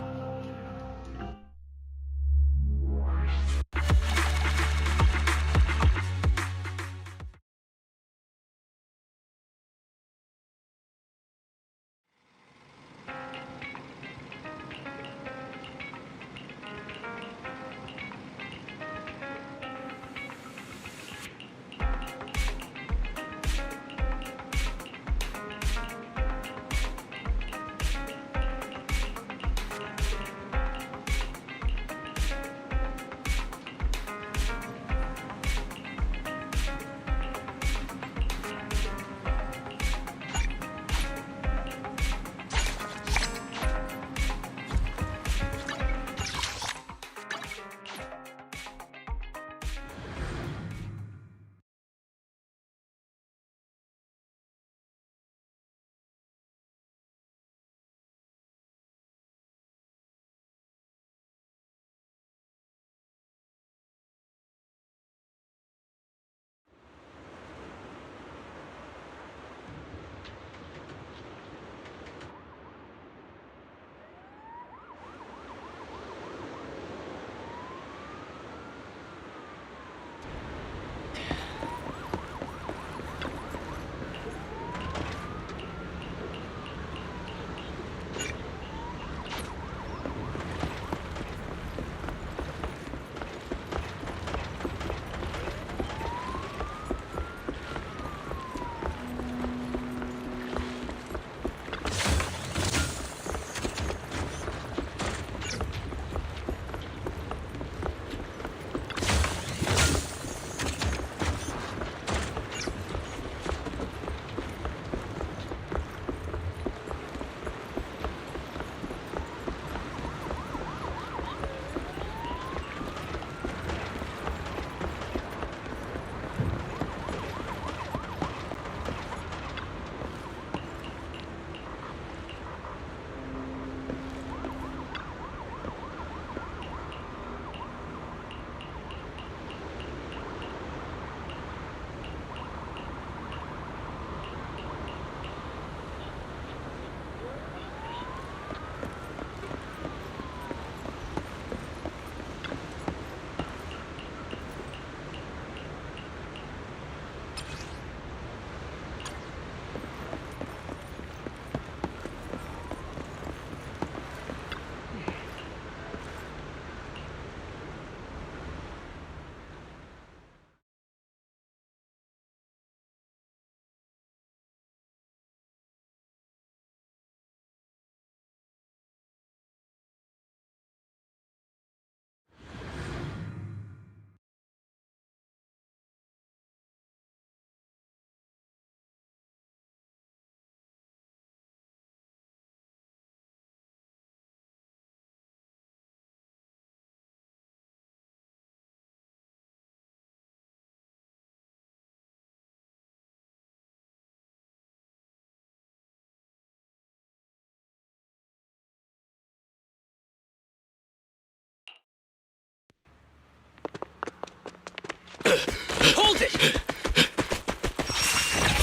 Hold it!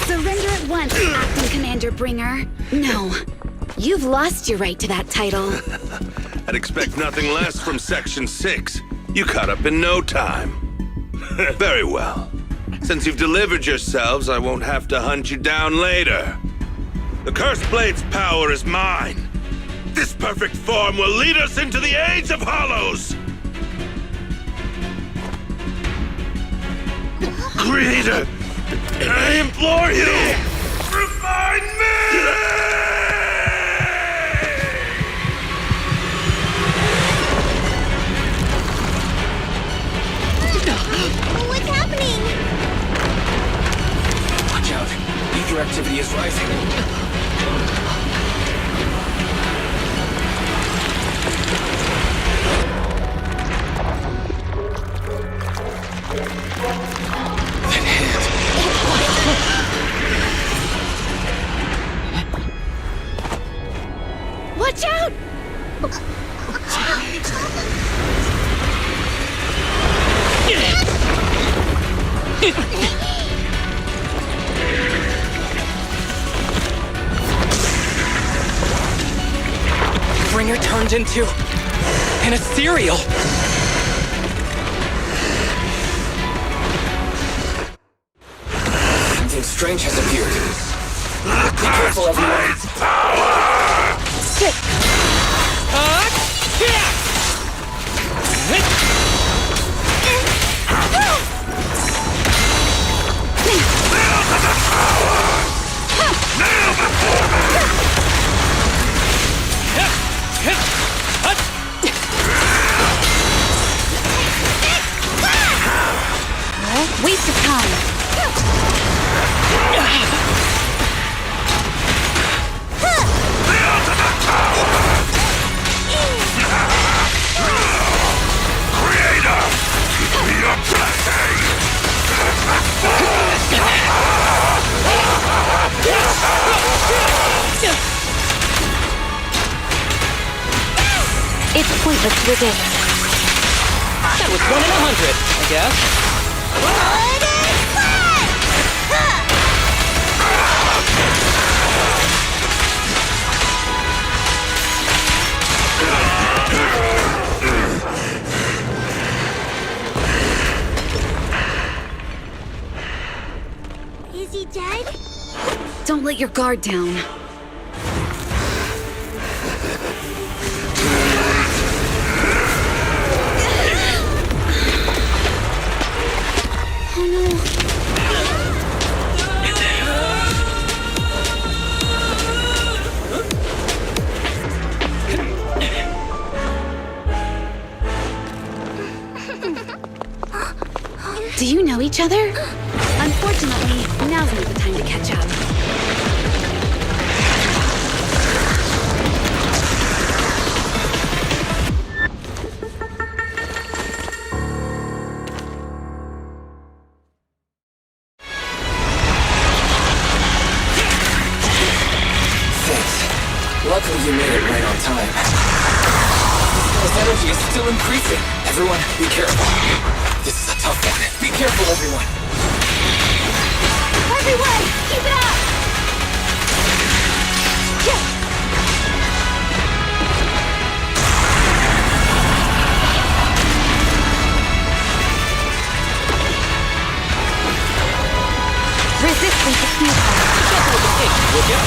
Surrender at once, Acting Commander Bringer. No, you've lost your right to that title. I'd expect nothing less from Section 6. You caught up in no time. Very well. Since you've delivered yourselves, I won't have to hunt you down later. The Cursed Blade's power is mine. This perfect form will lead us into the Age of Hollows! Creator, I implore you, remind me! What's happening? Watch out. Ether activity is rising. Watch out! Bringer turned into an ethereal. Something strange has appeared. Be careful, everyone. Waste of time. Creator, give me your blessing! It's pointless to resist. That was 1 in 100, I guess. Is he dead? Don't let your guard down. Oh no. Do you know each other? Unfortunately, now's not the time to catch up. Luckily you made it right on time. This energy is still increasing. Everyone, be careful. This is a tough one. Be careful, everyone. Everyone, keep it up! Resistance is futile. Careful with the pitch, would ya?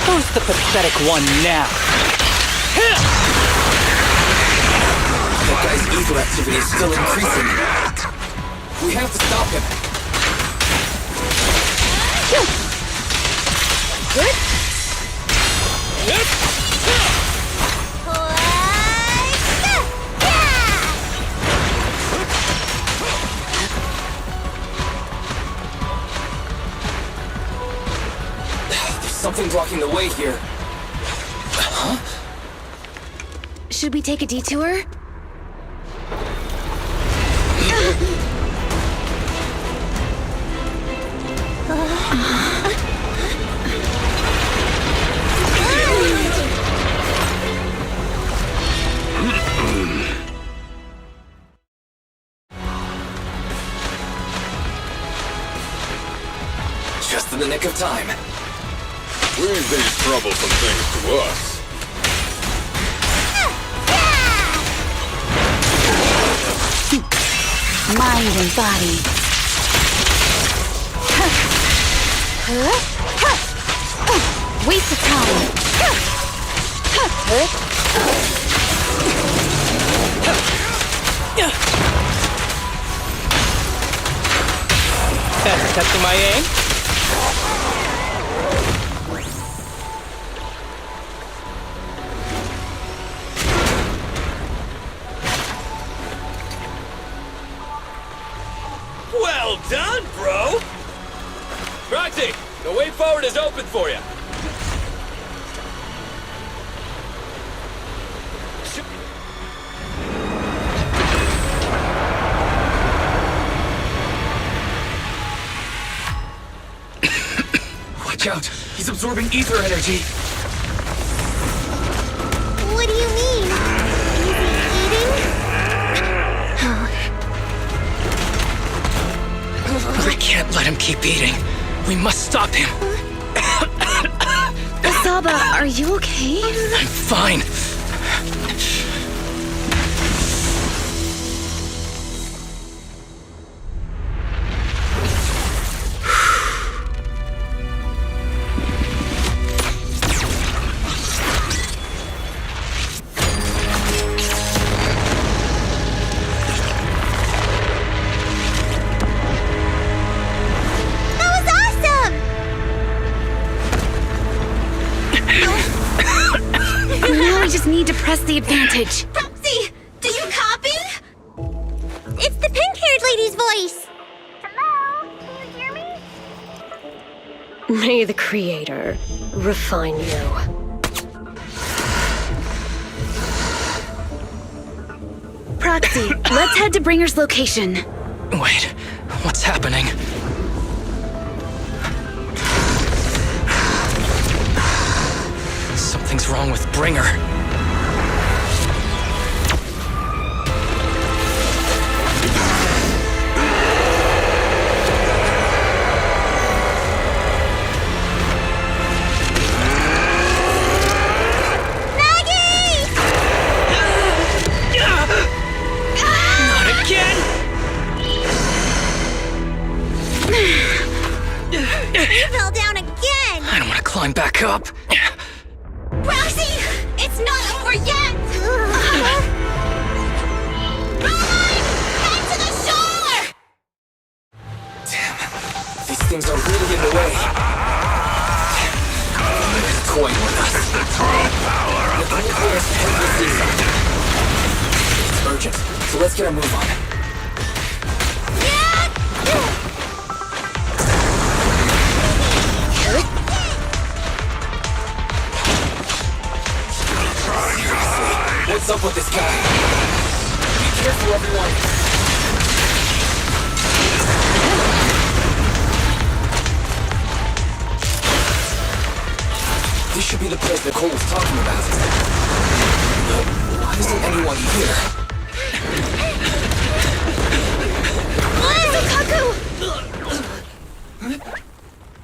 Who's the pathetic one now? That guy's ether activity is still increasing. We have to stop him. Good? There's something blocking the way here. Huh? Should we take a detour? Just in the nick of time. Leave these troublesome things to us. Mind and body. Waste of time. Catching my aim? Well done, bro! Roxy, the way forward is open for you. Watch out! He's absorbing ether energy! What do you mean? We can't let him keep eating. We must stop him. Asaba, are you okay? I'm fine. Now I just need to press the advantage. Proxy, do you copy? It's the pink-haired lady's voice. Hello? Can you hear me? May the Creator refine you. Proxy, let's head to Bringer's location. Wait, what's happening? Something's wrong with Bringer. Not again! You fell down again! I don't want to climb back up. Roxy! It's not over yet! Run! Head to the shore! These things are really in the way. It's toying with us. The only way is to head to the seaside. It's urgent, so let's get our move on. What's up with this guy? Be careful, everyone! This should be the place Nicole was talking about. Why isn't anyone here?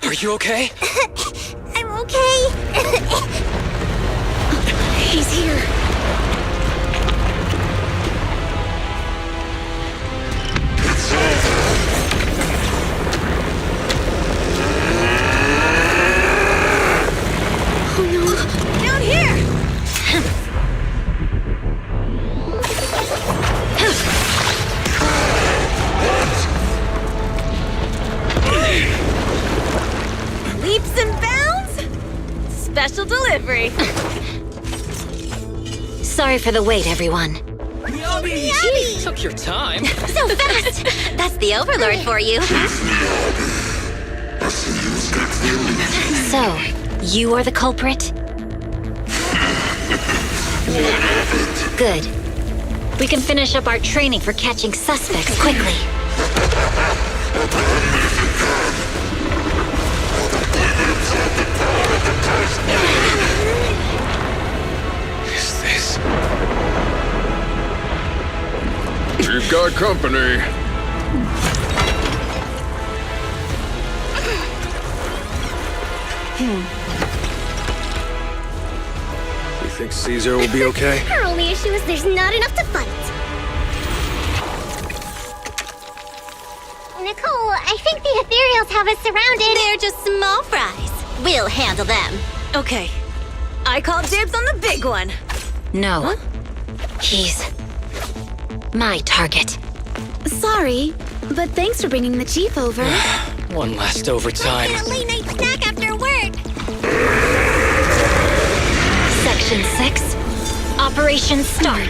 Are you okay? I'm okay. He's here. Oh no! Down here! Leaps and bounds? Special delivery. Sorry for the wait, everyone. Gee, took your time. So fast! That's the Overlord for you. So, you are the culprit? Good. We can finish up our training for catching suspects quickly. Is this? We've got company. You think Caesar will be okay? Our only issue is there's not enough to fight. Nicole, I think the ethereals have us surrounded. They're just small fries. We'll handle them. Okay. I call dibs on the big one. No. Huh? He's my target. Sorry, But thanks for bringing the chief over. One last overtime. Get a late night snack after work. Section 6. Operation start.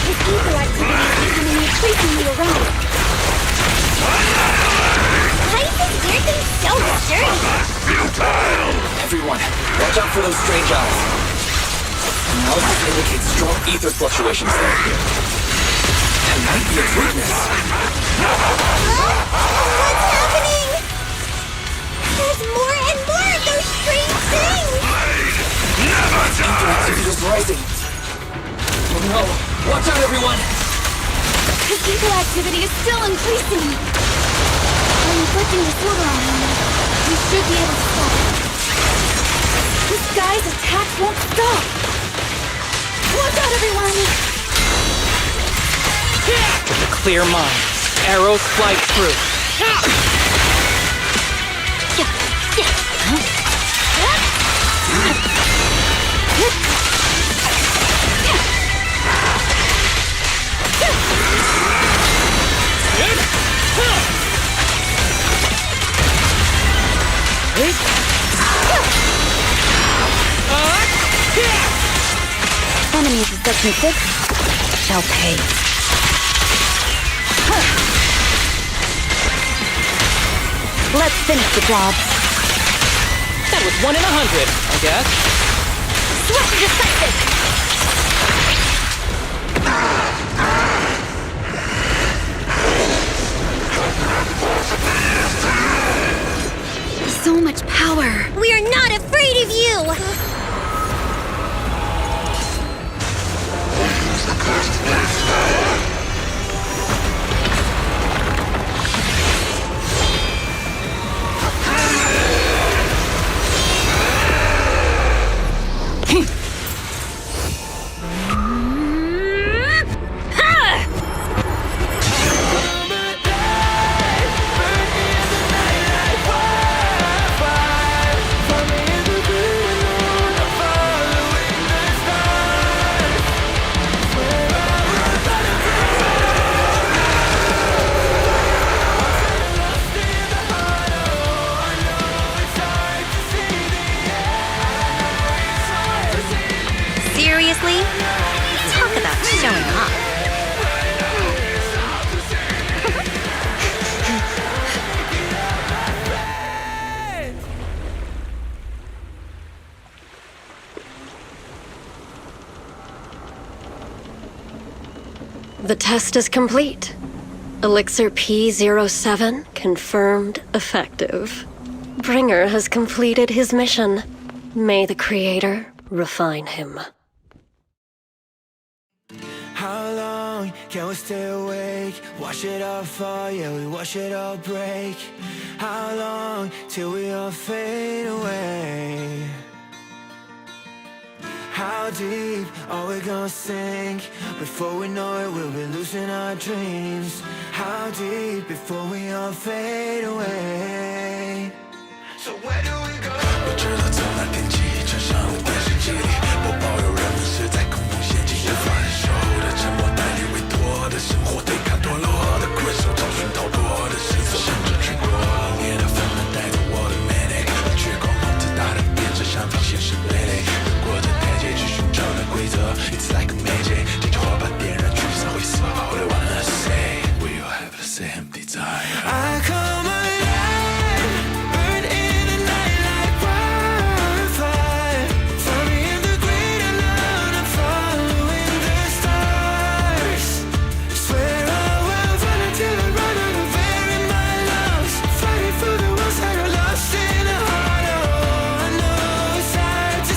This ether activity is becoming increasingly erratic. Why is this weird thing so sturdy? Everyone, watch out for those strange eyes. Analysis indicates strong ether fluctuations there. That might be its weakness. What's happening? There's more and more of those strange things! Ether activity is rising. Oh no! Watch out, everyone! This ether activity is still increasing. By inflicting disorder on him, we should be able to stop it. This guy's attacks won't stop. Watch out, everyone! With a clear mind, arrows fly through. Enemies of Section 6 shall pay. Let's finish the job. That was 1 in 100, I guess. Swift decisive! So much power! We are not afraid of you! Seriously? Talk about showing off. The test is complete. Elixir P07 confirmed effective. Bringer has completed his mission. May the Creator refine him. How long can we stay awake? Wash it all fall, yeah, we wash it all break. How long till we all fade away? How deep are we gonna sink? Before we know it, we'll be losing our dreams. How deep before we all fade away? So where do we go? 我知道从那天起，穿上了电视机里播报，有人们是在恐怖陷阱，无法忍受的沉默，代理委托的生活，对抗堕落的困兽，找寻逃脱的线索，甚至去过冷冽的纷乱，带着我的 manic， 却狂妄自大的变成像非现实傀儡，越过这台阶去寻找的规则 ，It's like a magic， 点着火把点燃，聚散会死，All I wanna say， we all have the same desire。I come alive, burn in the night like wildfire. Find me in the great alone, I'm following the stars. Swear I will run until I run out of air in my lungs. Fighting for the ones that are lost in the heart. Oh, I know it's hard to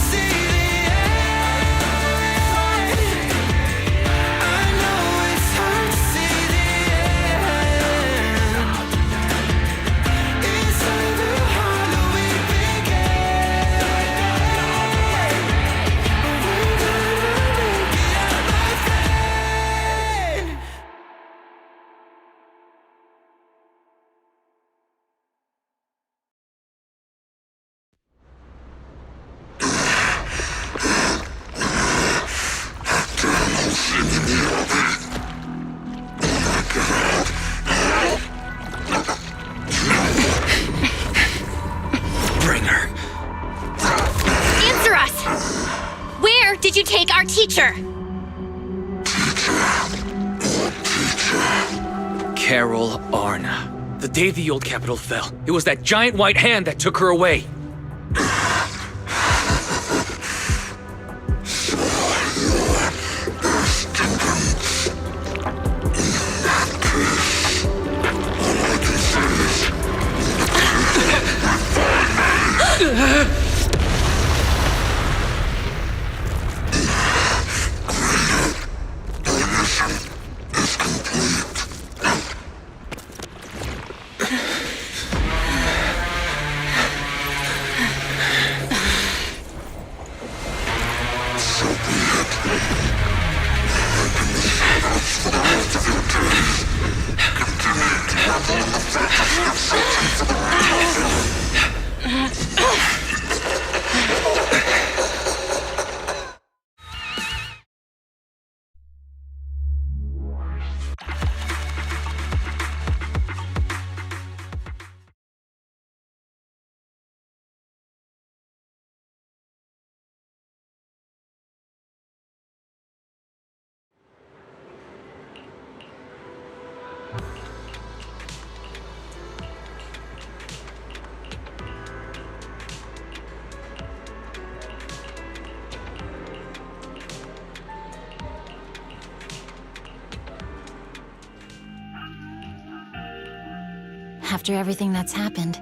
take our teacher! Carol Arna. The day the old capital fell, it was that giant white hand that took her away. After everything that's happened,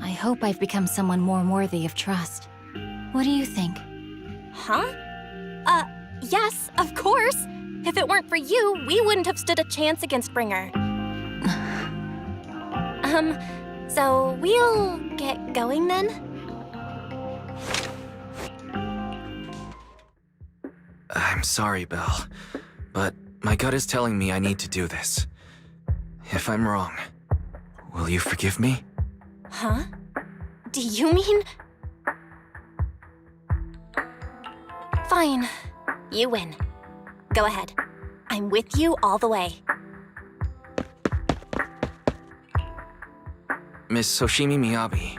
I hope I've become someone more worthy of trust. What do you think? Huh? Yes, of course. If it weren't for you, we wouldn't have stood a chance against Bringer. So we'll get going then? I'm sorry, Belle, but my gut is telling me I need to do this. If I'm wrong, will you forgive me? Huh? Do you mean... Fine. You win. Go ahead. I'm with you all the way. Miss Hoshimi Miyabi,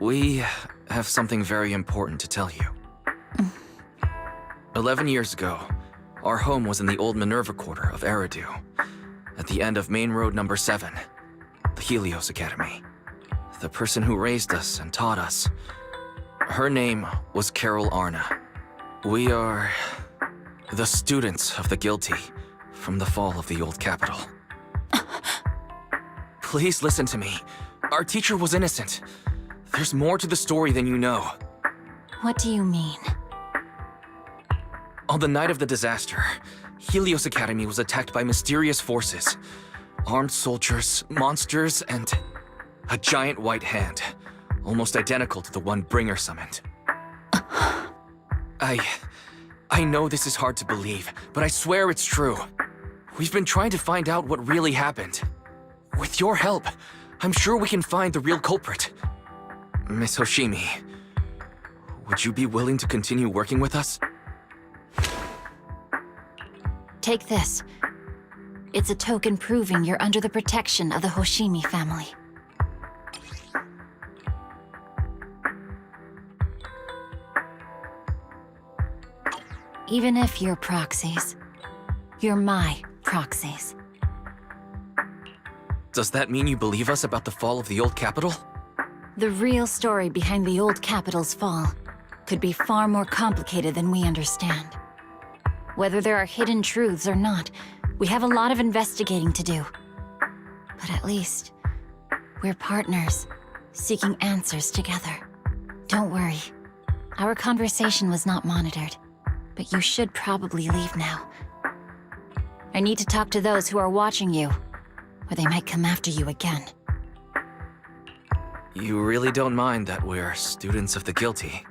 we have something very important to tell you. 11 years ago, our home was in the old Minerva Quarter of Eridu, at the end of Main Road number 7, the Helios Academy. The person who raised us and taught us, her name was Carol Arna. We are the students of the guilty from the fall of the old capital. Please listen to me. Our teacher was innocent. There's more to the story than you know. What do you mean? On the night of the disaster, Helios Academy was attacked by mysterious forces. Armed soldiers, monsters, and a giant white hand, almost identical to the one Bringer summoned. I know this is hard to believe, but I swear it's true. We've been trying to find out what really happened. With your help, I'm sure we can find the real culprit. Miss Hoshimi, would you be willing to continue working with us? Take this. It's a token proving you're under the protection of the Hoshimi family. Even if you're proxies, you're my proxies. Does that mean you believe us about the fall of the old capital? The real story behind the old capital's fall could be far more complicated than we understand. Whether there are hidden truths or not, we have a lot of investigating to do. But at least, we're partners, seeking answers together. Don't worry. Our conversation was not monitored, but you should probably leave now. I need to talk to those who are watching you, or they might come after you again. You really don't mind that we're students of the guilty?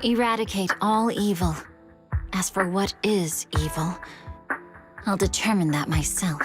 Eradicate all evil. As for what is evil, I'll determine that myself.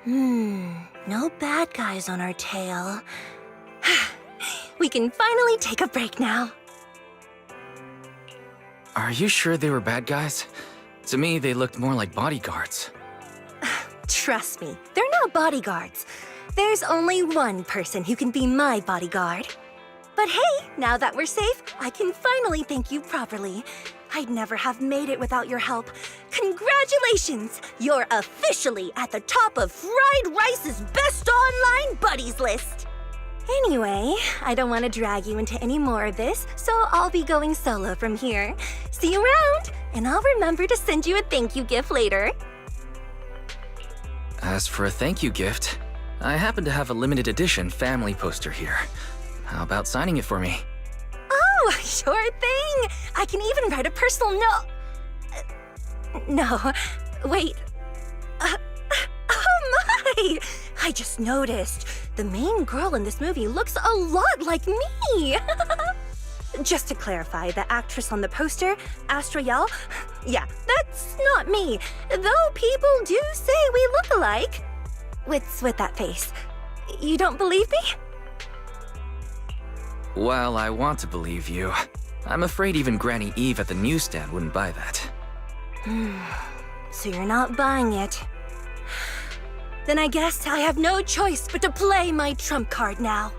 No bad guys on our tail. We can finally take a break now. Are you sure they were bad guys? To me, they looked more like bodyguards. Trust me, they're not bodyguards. There's only one person who can be my bodyguard. But hey, now that we're safe, I can finally thank you properly. I'd never have made it without your help. Congratulations! You're officially at the top of Fried Rice's best online buddies list. Anyway, I don't want to drag you into any more of this, so I'll be going solo from here. See you around, and I'll remember to send you a thank you gift later. As for a thank you gift, I happen to have a limited edition family poster here. How about signing it for me? Oh, sure thing! I can even write a personal note. No, wait. Oh my! I just noticed. The main girl in this movie looks a lot like me. Just to clarify, the actress on the poster, Astra Yal, yeah, that's not me. Though people do say we look alike. What's with that face? You don't believe me? While I want to believe you, I'm afraid even Granny Eve at the newsstand wouldn't buy that. So you're not buying it. Then I guess I have no choice but to play my trump card now.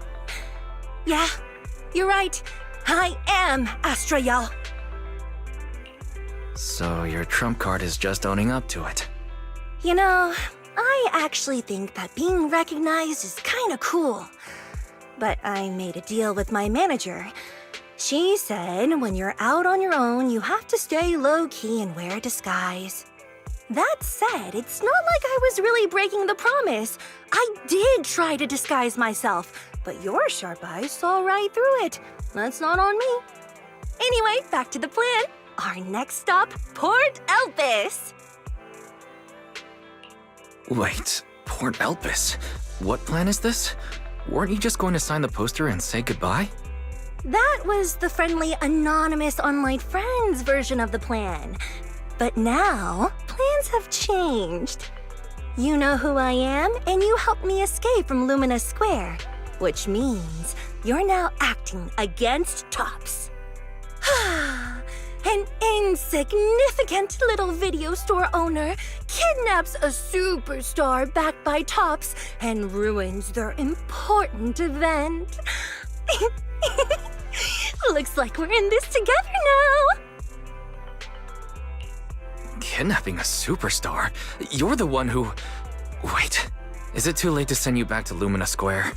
Yeah, you're right. I am Astra Yal. So your trump card is just owning up to it. You know, I actually think that being recognized is kinda cool. But I made a deal with my manager. She said when you're out on your own, you have to stay low-key and wear a disguise. That said, it's not like I was really breaking the promise. I did try to disguise myself, but your sharp eyes saw right through it. That's not on me. Anyway, back to the plan. Our next stop, Port Elpis. Wait, Port Elpis? What plan is this? Weren't you just going to sign the poster and say goodbye? That was the friendly, anonymous online friends version of the plan. But now, plans have changed. You know who I am, and you helped me escape from Lumina Square, which means you're now acting against Tops. An insignificant little video store owner kidnaps a superstar backed by Tops and ruins their important event. Looks like we're in this together now. Kidnapping a superstar? You're the one who... Wait, is it too late to send you back to Lumina Square?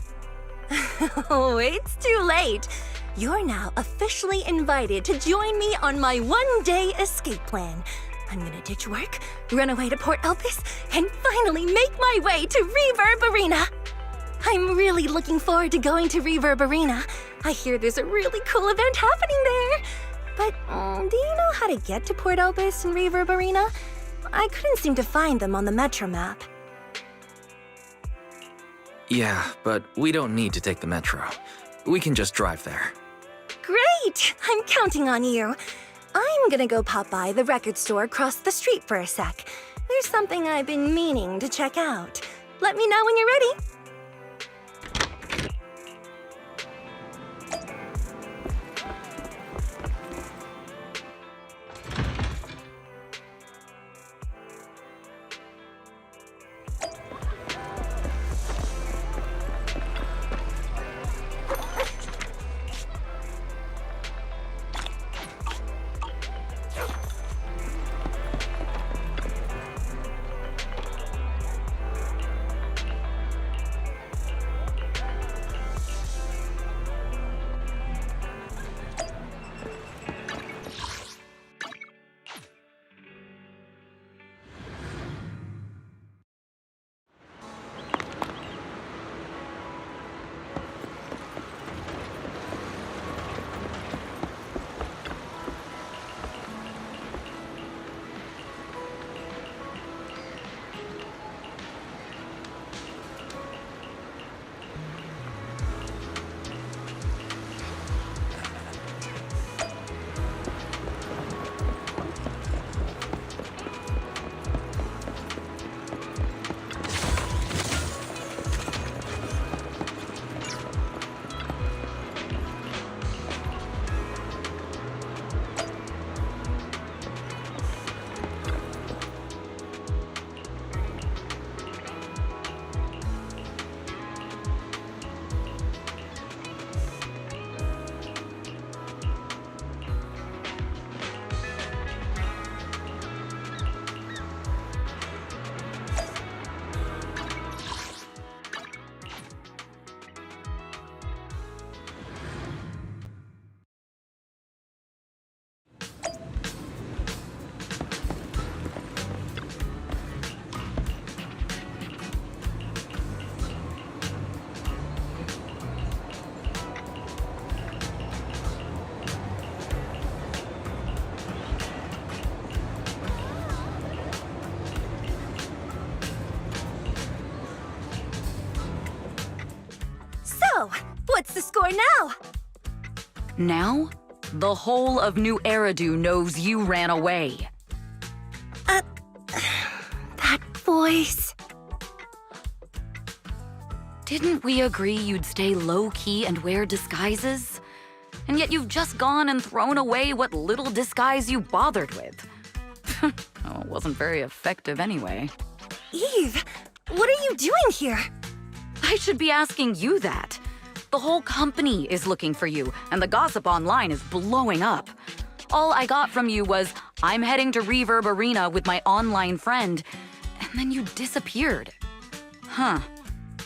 Oh, it's too late. You're now officially invited to join me on my one-day escape plan. I'm gonna ditch work, run away to Port Elpis, and finally make my way to Reverb Arena. I'm really looking forward to going to Reverb Arena. I hear there's a really cool event happening there. But do you know how to get to Port Elpis and Reverb Arena? I couldn't seem to find them on the Metro map. Yeah, but we don't need to take the metro. We can just drive there. Great! I'm counting on you. I'm gonna go pop by the record store across the street for a sec. There's something I've been meaning to check out. Let me know when you're ready. So, what's the score now? Now, the whole of New Eridu knows you ran away. That voice. Didn't we agree you'd stay low-key and wear disguises? And yet you've just gone and thrown away what little disguise you bothered with. Oh, it wasn't very effective anyway. Eve, what are you doing here? I should be asking you that. The whole company is looking for you, and the gossip online is blowing up. All I got from you was, I'm heading to Reverb Arena with my online friend, and then you disappeared. Huh.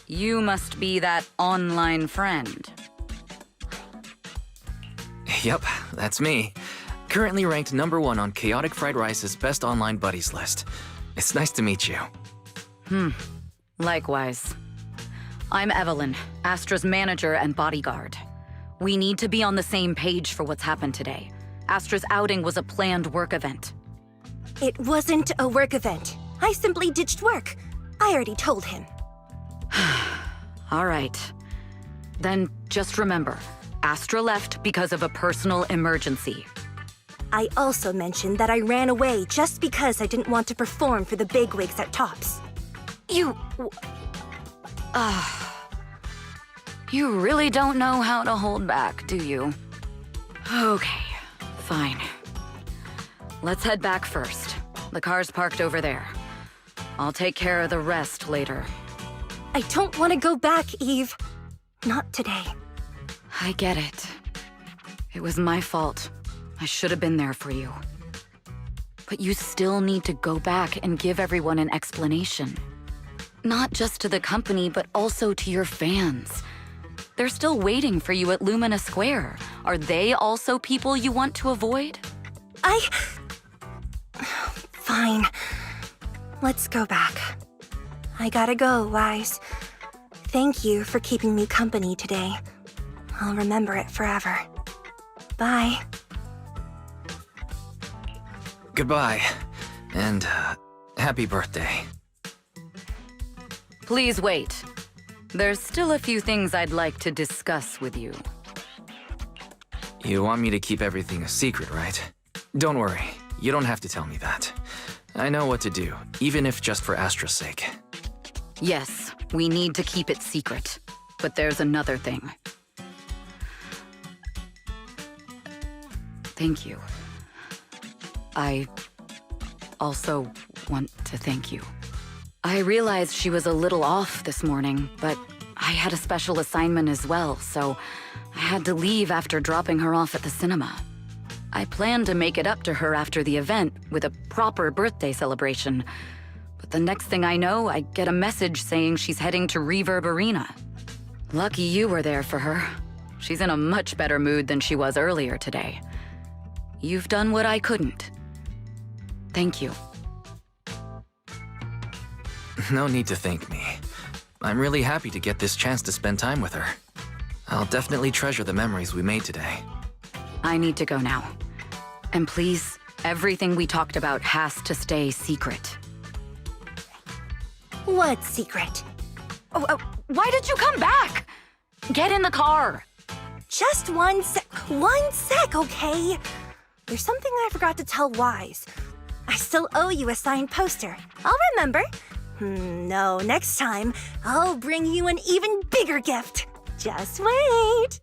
You must be that online friend. Yep, that's me. Currently ranked #1 on Chaotic Fried Rice's Best Online Buddies list. It's nice to meet you. Likewise. I'm Evelyn, Astra's manager and bodyguard. We need to be on the same page for what's happened today. Astra's outing was a planned work event. It wasn't a work event. I simply ditched work. I already told him. All right. Then just remember, Astra left because of a personal emergency. I also mentioned that I ran away just because I didn't want to perform for the bigwigs at Tops. You really don't know how to hold back, do you? Okay, fine. Let's head back first. The car's parked over there. I'll take care of the rest later. I don't want to go back, Eve. Not today. I get it. It was my fault. I should have been there for you. But you still need to go back and give everyone an explanation. Not just to the company, but also to your fans. They're still waiting for you at Lumina Square. Are they also people you want to avoid? Fine. Let's go back. I gotta go, Wise. Thank you for keeping me company today. I'll remember it forever. Bye. Goodbye, and happy birthday. Please wait. There's still a few things I'd like to discuss with you. You want me to keep everything a secret, right? Don't worry, you don't have to tell me that. I know what to do, even if just for Astra's sake. Yes, we need to keep it secret. But there's another thing. Thank you. I also want to thank you. I realized she was a little off this morning, but I had a special assignment as well, so I had to leave after dropping her off at the cinema. I planned to make it up to her after the event with a proper birthday celebration, but the next thing I know, I get a message saying she's heading to Reverb Arena. Lucky you were there for her. She's in a much better mood than she was earlier today. You've done what I couldn't. Thank you. No need to thank me. I'm really happy to get this chance to spend time with her. I'll definitely treasure the memories we made today. I need to go now. And please, everything we talked about has to stay secret. What secret? Why did you come back? Get in the car. Just one sec, okay? There's something I forgot to tell Wise. I still owe you a signed poster. I'll remember. No, next time, I'll bring you an even bigger gift. Just wait.